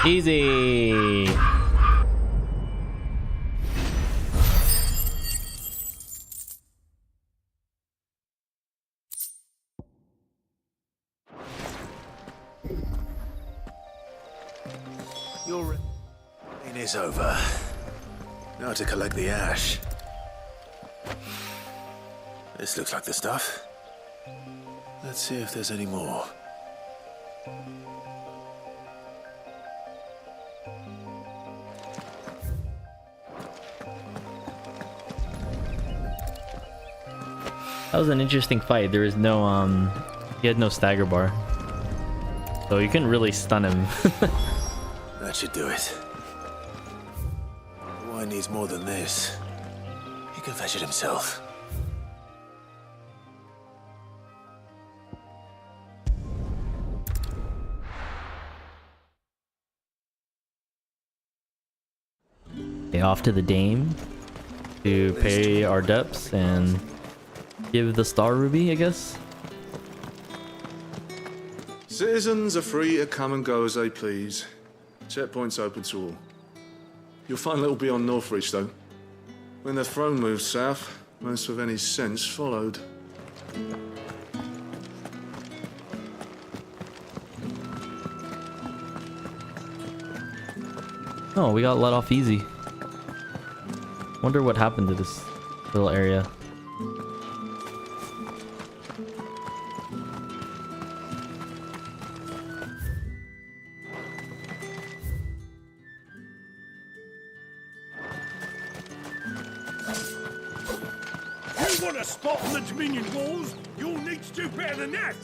Easy. Your rain is over. Now to collect the ash. This looks like the stuff. Let's see if there's any more. That was an interesting fight. There was no he had no stagger bar, so you couldn't really stun him. That should do it. The wine needs more than this. He can fetch it himself. Okay, off to the Dame to pay our debts and give the Star Ruby, I guess. Citizens are free to come and go as they please. Checkpoints open to all. You'll find little beyond Northreach, though. When the throne moved south, most with any sense followed. Oh, we got let off easy. Wonder what happened to this little area. You want a spot on the Dominion walls? You'll need to do better than that!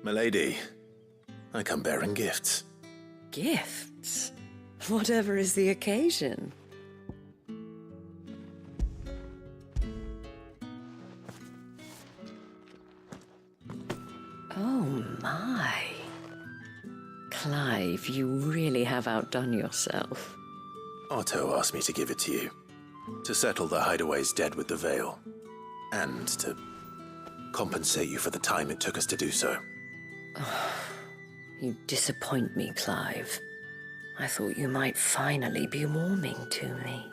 Milady, I come bearing gifts. Gifts? Whatever is the occasion. Oh my. Clive, you really have outdone yourself. Otto asked me to give it to you. To settle the Hideaway's debt with the Veil. And to compensate you for the time it took us to do so. You disappoint me, Clive. I thought you might finally be warming to me.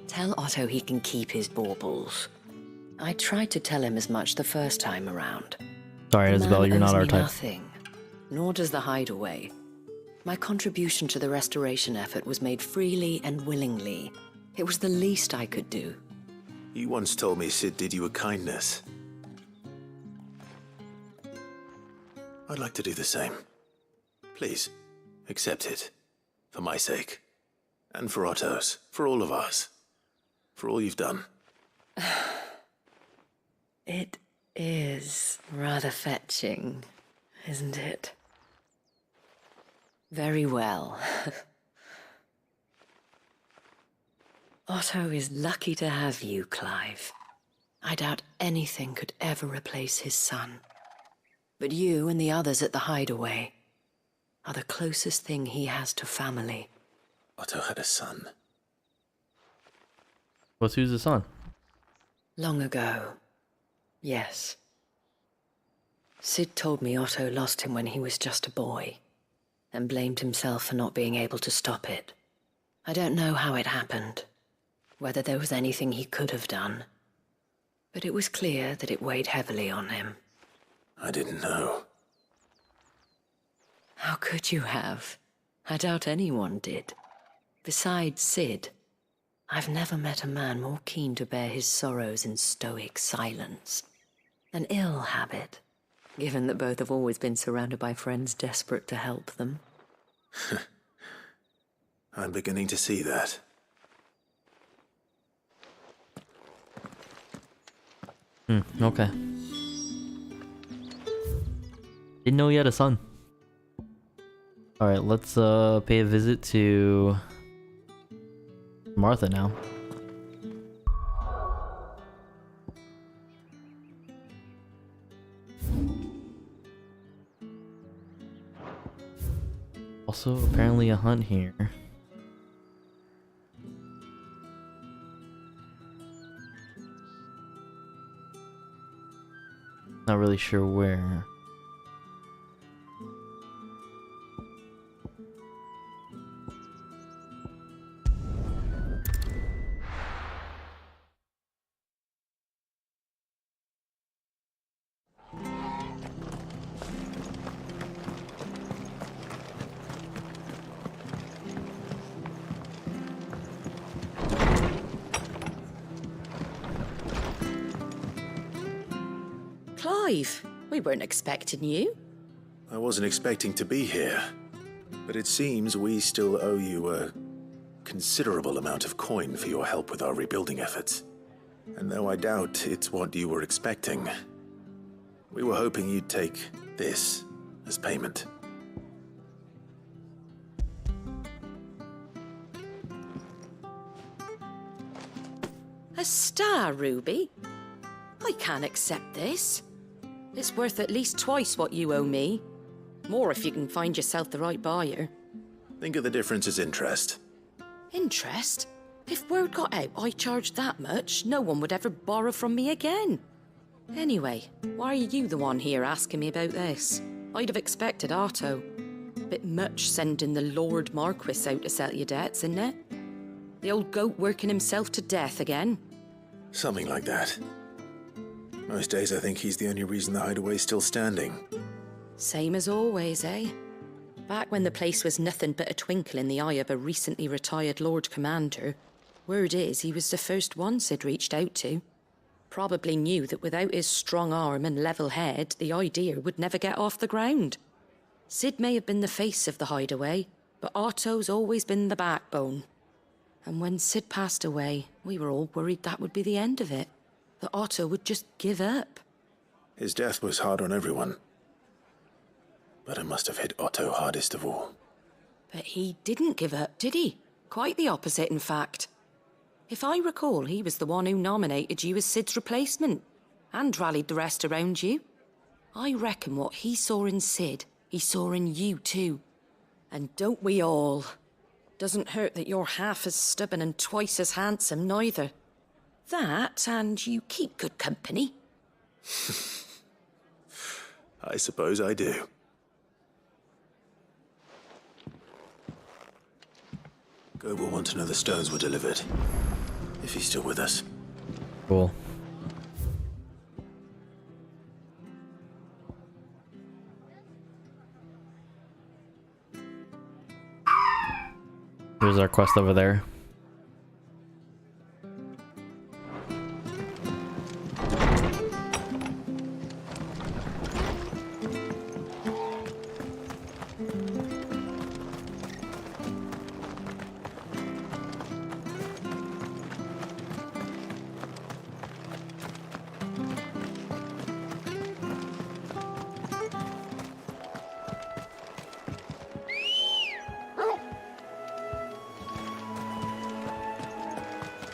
Tell Otto he can keep his baubles. I tried to tell him as much the first time around. Sorry, Isabel, you're not our type. Nothing, nor does the Hideaway. My contribution to the restoration effort was made freely and willingly. It was the least I could do. You once told me Sid did you a kindness. I'd like to do the same. Please, accept it. For my sake. And for Otto's. For all of us. For all you've done. It is rather fetching, isn't it? Very well. Otto is lucky to have you, Clive. I doubt anything could ever replace his son. But you and the others at the Hideaway are the closest thing he has to family. Otto had a son. Who's the son? Long ago. Yes. Sid told me Otto lost him when he was just a boy, and blamed himself for not being able to stop it. I don't know how it happened, whether there was anything he could have done, but it was clear that it weighed heavily on him. I didn't know. How could you have? I doubt anyone did. Besides Sid, I've never met a man more keen to bear his sorrows in stoic silence. An ill habit, given that both have always been surrounded by friends desperate to help them. I'm beginning to see that. Okay. Didn't know you had a son. Alright, let's pay a visit to Martha now. Also, apparently a hunt here. Not really sure where. Clive, we weren't expecting you. I wasn't expecting to be here, but it seems we still owe you a considerable amount of coin for your help with our rebuilding efforts. And though I doubt it's what you were expecting, we were hoping you'd take this as payment. A star ruby? I can't accept this. It's worth at least twice what you owe me. More if you can find yourself the right buyer. Think of the difference as interest. Interest? If word got out I charged that much, no one would ever borrow from me again. Anyway, why are you the one here asking me about this? I'd have expected Otto. Bit much sending the Lord Marquis out to settle your debts, isn't it? The old goat working himself to death again? Something like that. Most days I think he's the only reason the hideaway's still standing. Same as always, eh? Back when the place was nothing but a twinkle in the eye of a recently retired Lord Commander, word is he was the first one Sid reached out to. Probably knew that without his strong arm and level head, the idea would never get off the ground. Sid may have been the face of the hideaway, but Otto's always been the backbone. And when Sid passed away, we were all worried that would be the end of it. That Otto would just give up. His death was hard on everyone. But it must have hit Otto hardest of all. But he didn't give up, did he? Quite the opposite, in fact. If I recall, he was the one who nominated you as Sid's replacement, and rallied the rest around you. I reckon what he saw in Sid, he saw in you too. And don't we all? Doesn't hurt that you're half as stubborn and twice as handsome, neither. That, and you keep good company. I suppose I do. Gob will want to know the stones were delivered. If he's still with us. Cool. There's our quest over there.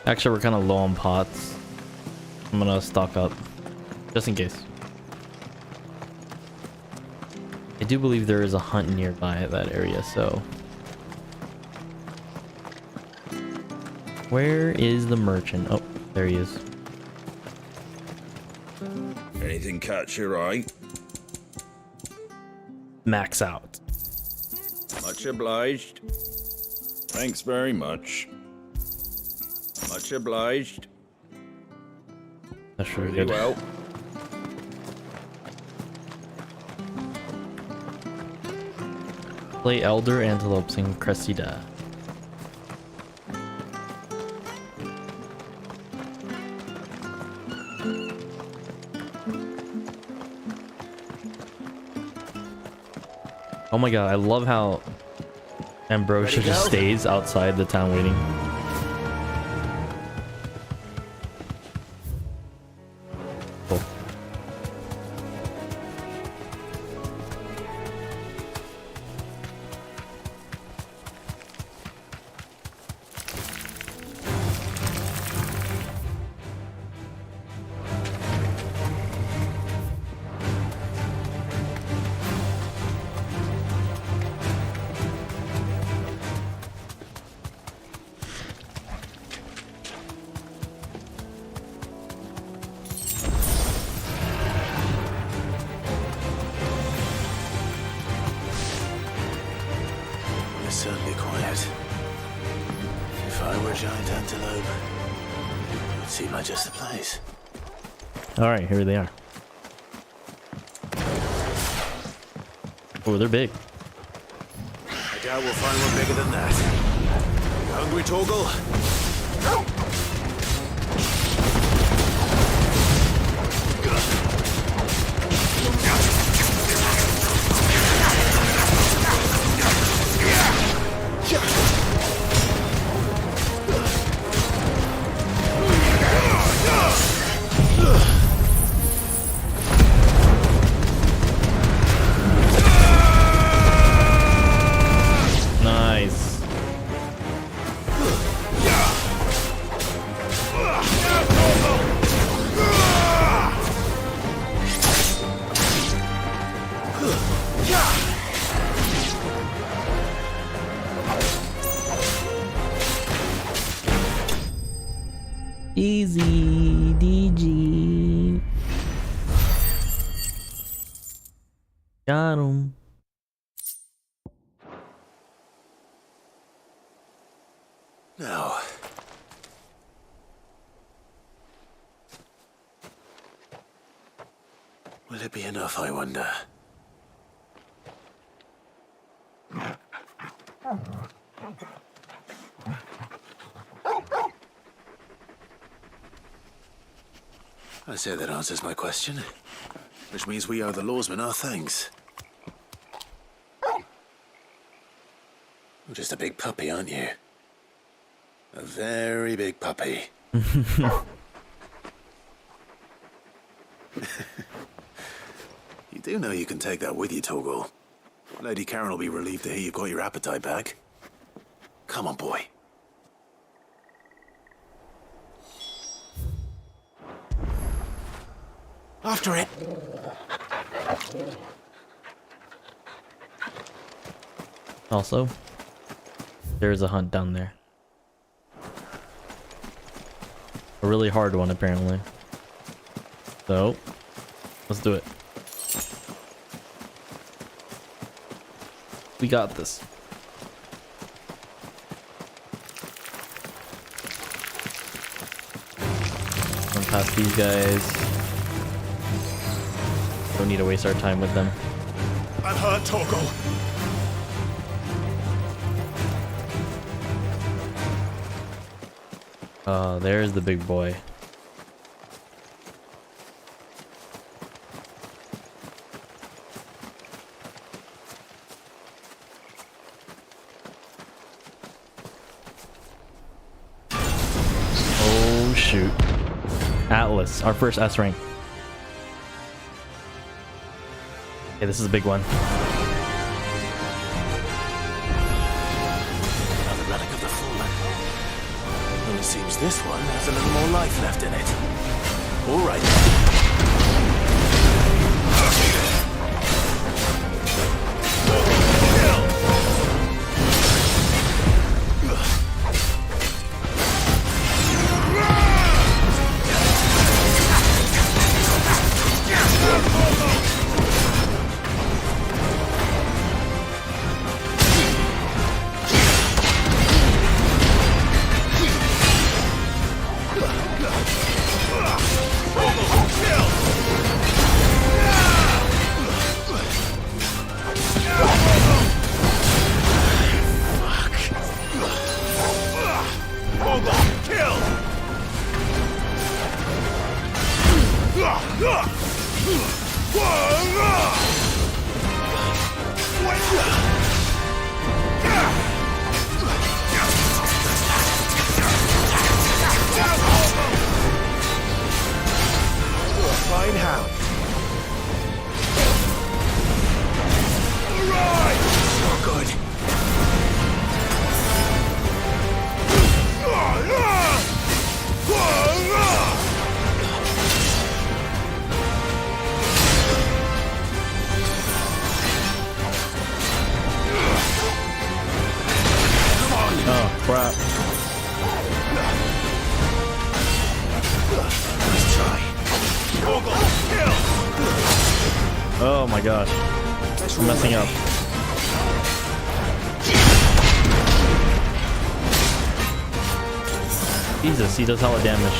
Actually, we're kind of low on pots. I'm gonna stock up, just in case. I do believe there is a hunt nearby that area, so... Where is the merchant? Oh, there he is. Anything catch your eye? Max out. Much obliged. Thanks very much. Much obliged. That's really good. Well. Play Elder Antelopes in Cressida. Oh my god, I love how Ambrosia just stays outside the town waiting. seem like just the place. Alright, here they are. Oh, they're big. I doubt we'll find one bigger than that. You hungry, Torgal? Nice. Easy DG. Got him. No. Will it be enough, I wonder? I say that answers my question. Which means we owe the lawsmen our thanks. You're just a big puppy, aren't you? A very big puppy. You do know you can take that with you, Torgal. Lady Karen will be relieved to hear you got your appetite back. Come on, boy. After it. Also, there's a hunt down there. A really hard one, apparently. So, let's do it. We got this. Run past these guys. Don't need to waste our time with them. I'm hurt, Torgal. There's the big boy. Oh shoot. Atlas, our first S rank. Okay, this is a big one. Another relic of the fallen. Well, it seems this one has a little more life left in it. All right. Fine hound. Right. Oh, good. Oh crap. Let's try. Oh my gosh. I'm messing up. Jesus, he does hella damage.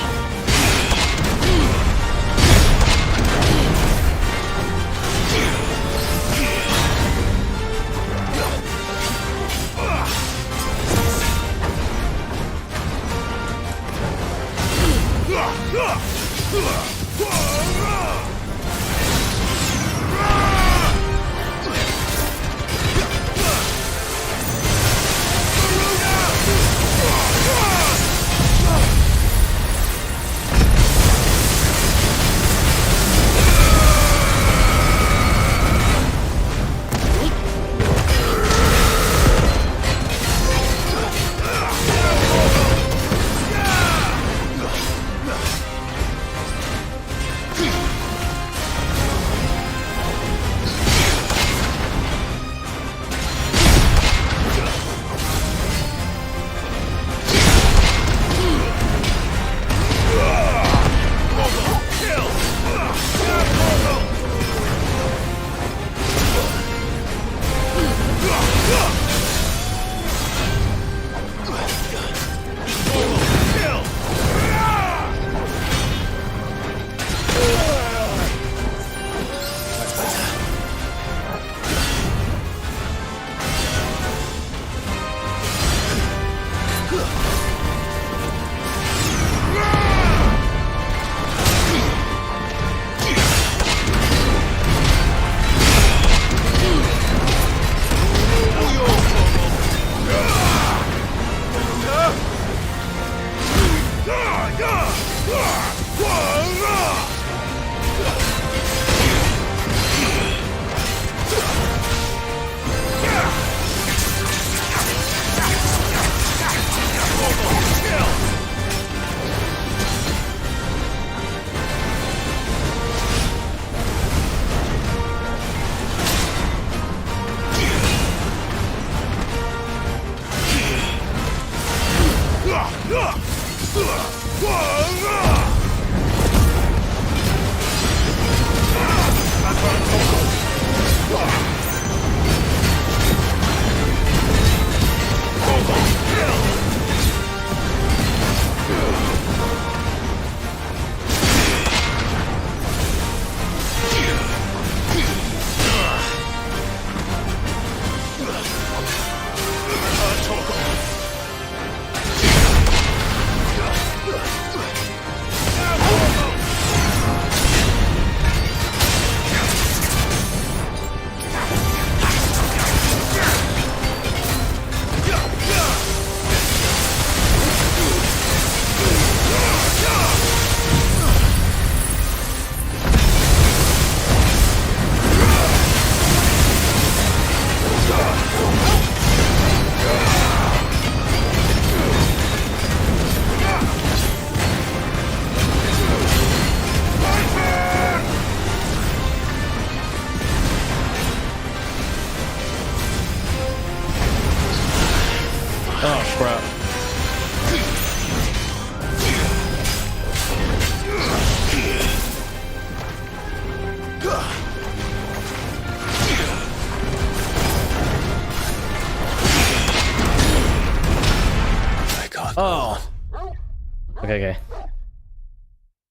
Okay.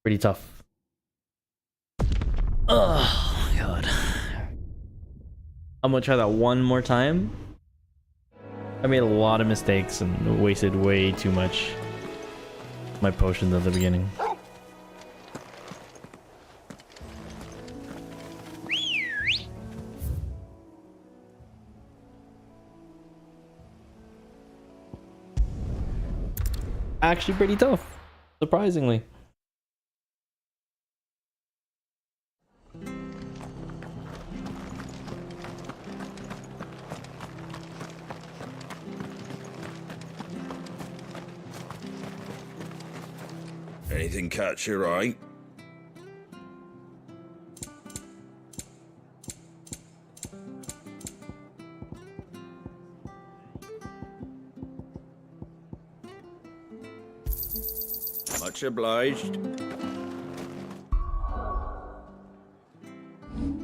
Pretty tough. Oh my god. I'm gonna try that one more time. I made a lot of mistakes and wasted way too much my potions at the beginning. Actually pretty tough, surprisingly. Anything catch your eye? Much obliged.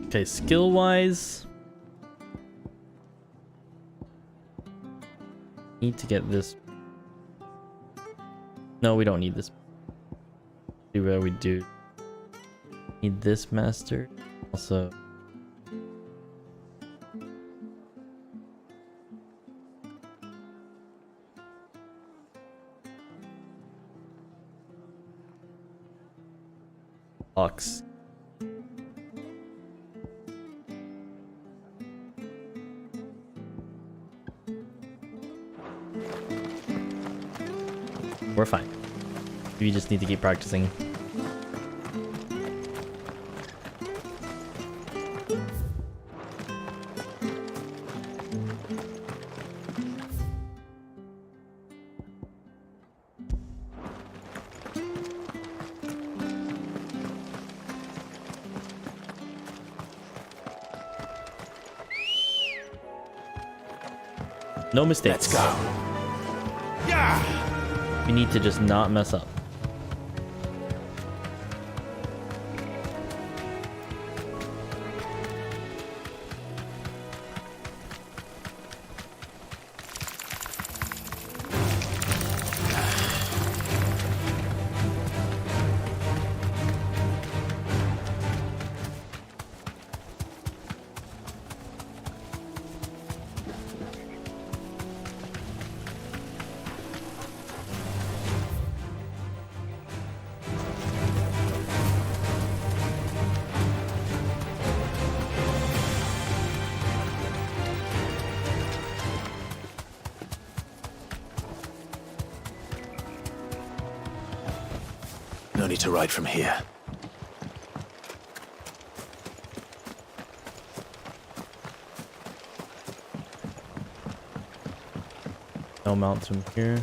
Okay, skill wise, need to get this. No, we don't need this. See what we do. Need this master. Also, Ox. We're fine. We just need to keep practicing. No mistakes. Let's go. Yeah. We need to just not mess up. No need to ride from here. No mounts from here.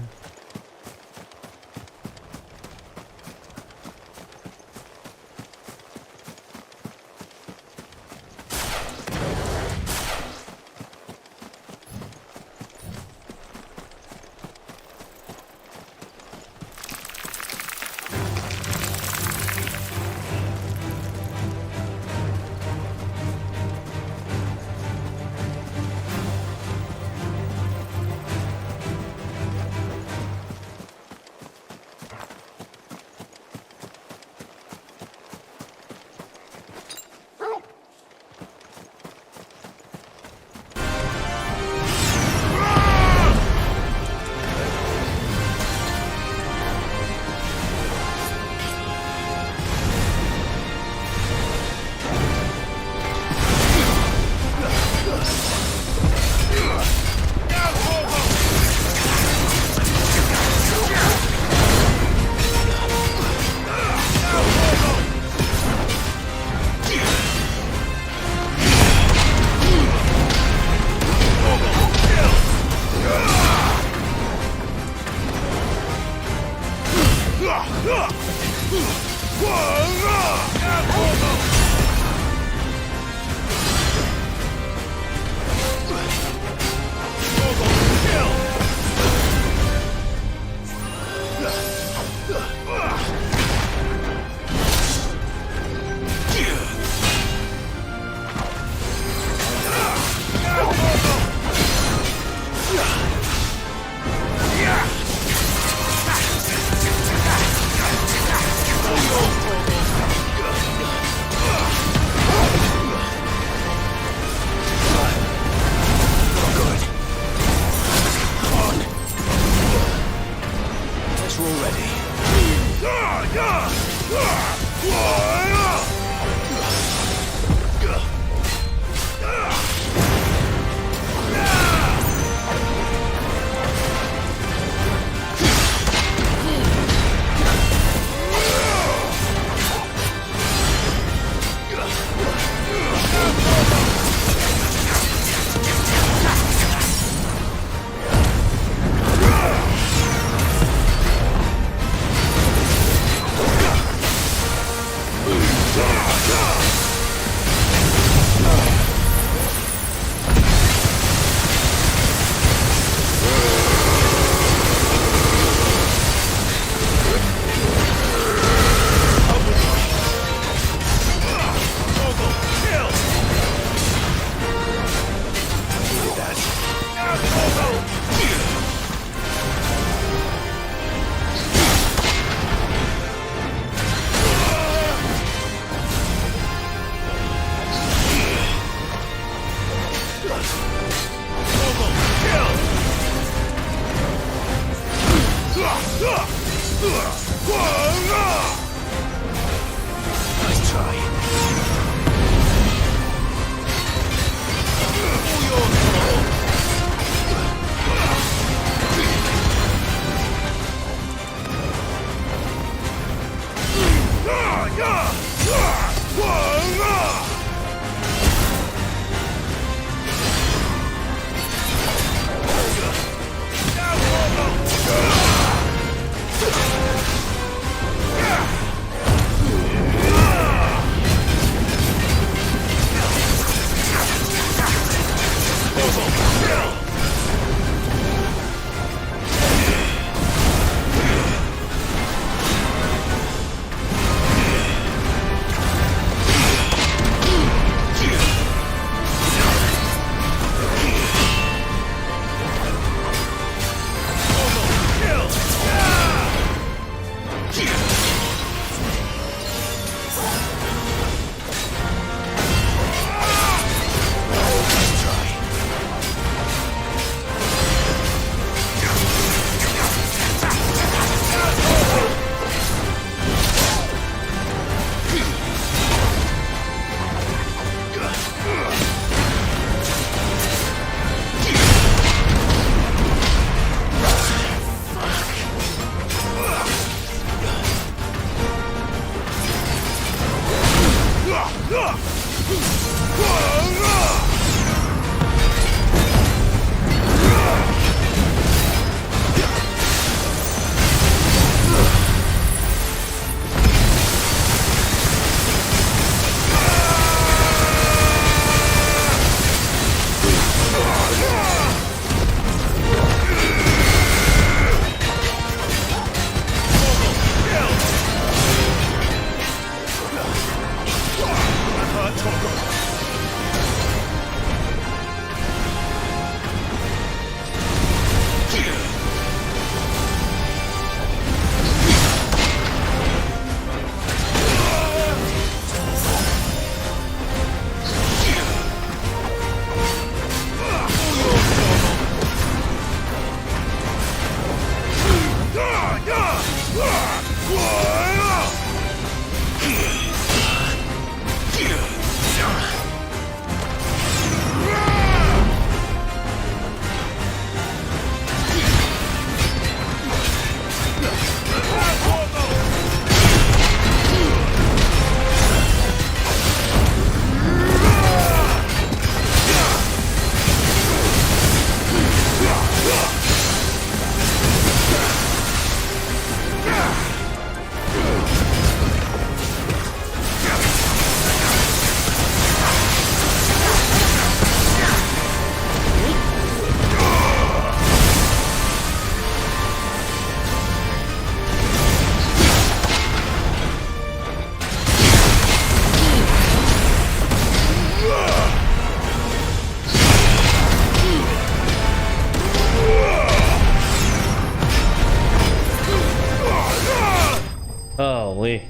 Holy.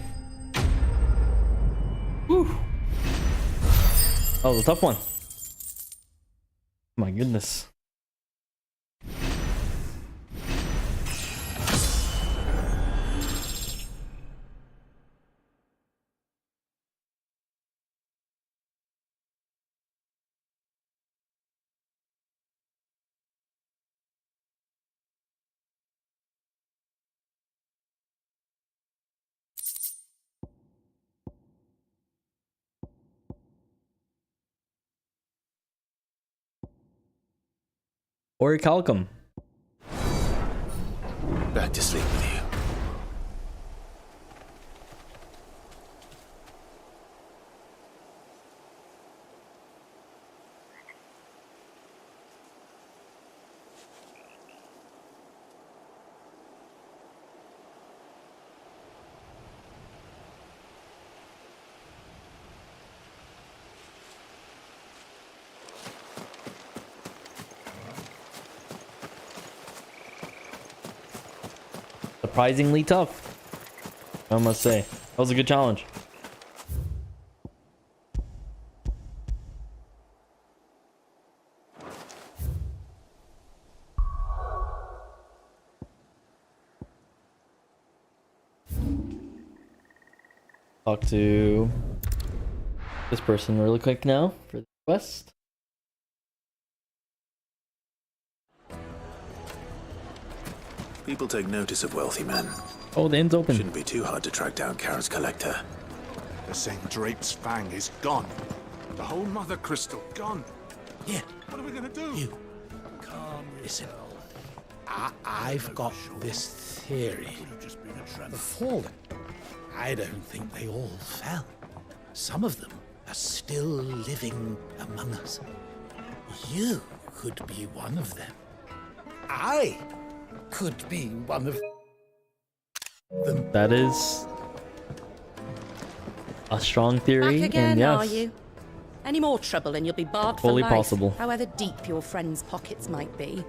Whew. That was a tough one. My goodness. Orichalcum. Back to sleep with you. Surprisingly tough, I must say. That was a good challenge. Talk to this person really quick now for the quest. People take notice of wealthy men. Oh, the inn's open. Shouldn't be too hard to track down Kara's collector. The Sendrape's fang is gone. The whole mother crystal gone. Yeah. What are we gonna do? You. Listen. I've got this theory. The fallen. I don't think they all fell. Some of them are still living among us. You could be one of them. I could be one of them. That is a strong theory. Back again, and yes, are you? Any more trouble and you'll be barred fully for life, possible. however deep your friends' pockets might be.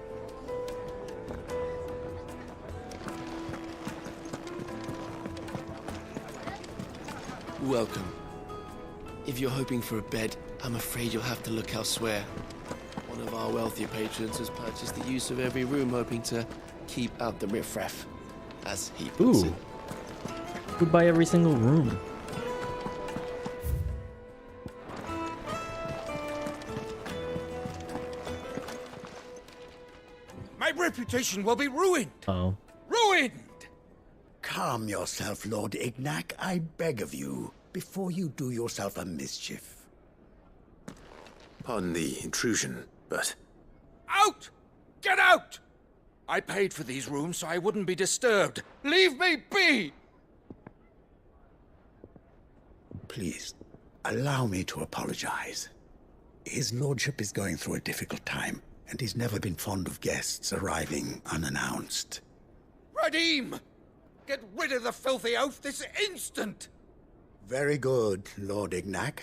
Welcome. If you're hoping for a bed, I'm afraid you'll have to look elsewhere. One of our wealthier patrons has purchased the use of every room, hoping to keep out the riffraff, as he puts it. Who'd buy every single room? reputation will be ruined. Oh. Ruined! Calm yourself, Lord Ignac, I beg of you, before you do yourself a mischief. Pardon the intrusion, but... Out! Get out! I paid for these rooms so I wouldn't be disturbed. Leave me be! Please, allow me to apologize. His lordship is going through a difficult time, and he's never been fond of guests arriving unannounced. Radim! Get rid of the filthy oaf this instant! Very good, Lord Ignac.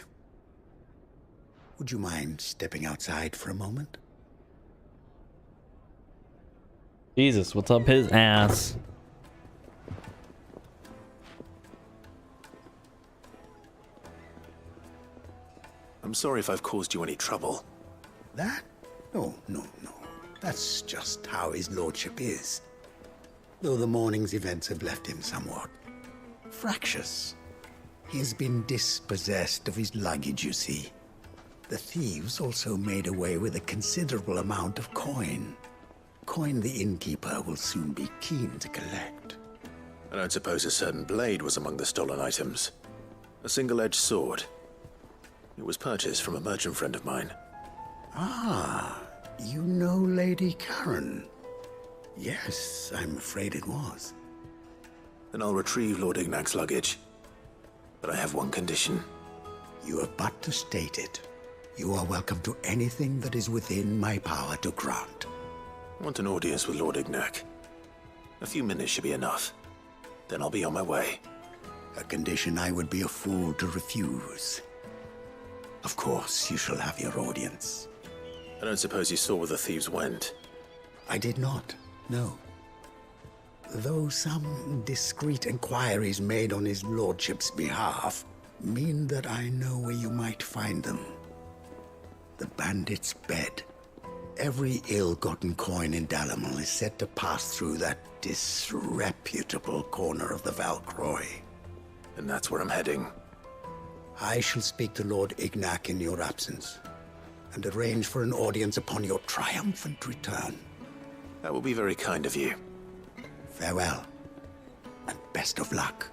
Would you mind stepping outside for a moment? Jesus, what's up his ass? I'm sorry if I've caused you any trouble. That? No. That's just how his lordship is. Though the morning's events have left him somewhat fractious. He has been dispossessed of his luggage, you see. The thieves also made away with a considerable amount of coin. Coin the innkeeper will soon be keen to collect. I don't suppose a certain blade was among the stolen items. A single-edged sword. It was purchased from a merchant friend of mine. Ah, you know Lady Karen. Yes, I'm afraid it was. Then I'll retrieve Lord Ignac's luggage. But I have one condition. You have but to state it. You are welcome to anything that is within my power to grant. I want an audience with Lord Ignac. A few minutes should be enough. Then I'll be on my way. A condition I would be a fool to refuse. Of course, you shall have your audience. I don't suppose you saw where the thieves went. I did not, no. Though some discreet inquiries made on his lordship's behalf mean that I know where you might find them. The bandit's bed. Every ill-gotten coin in Dalamel is said to pass through that disreputable corner of the Valcroy. And that's where I'm heading. I shall speak to Lord Ignac in your absence, and arrange for an audience upon your triumphant return. That will be very kind of you. Farewell, and best of luck.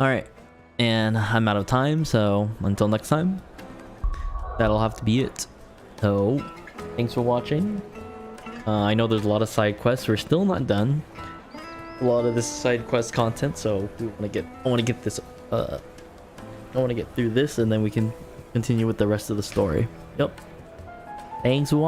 Alright, and I'm out of time, so until next time, that'll have to be it. So, thanks for watching. I know there's a lot of side quests. We're still not done. A lot of this side quest content, so I want to get through this, and then we can continue with the rest of the story. Yep. Thanks for watching.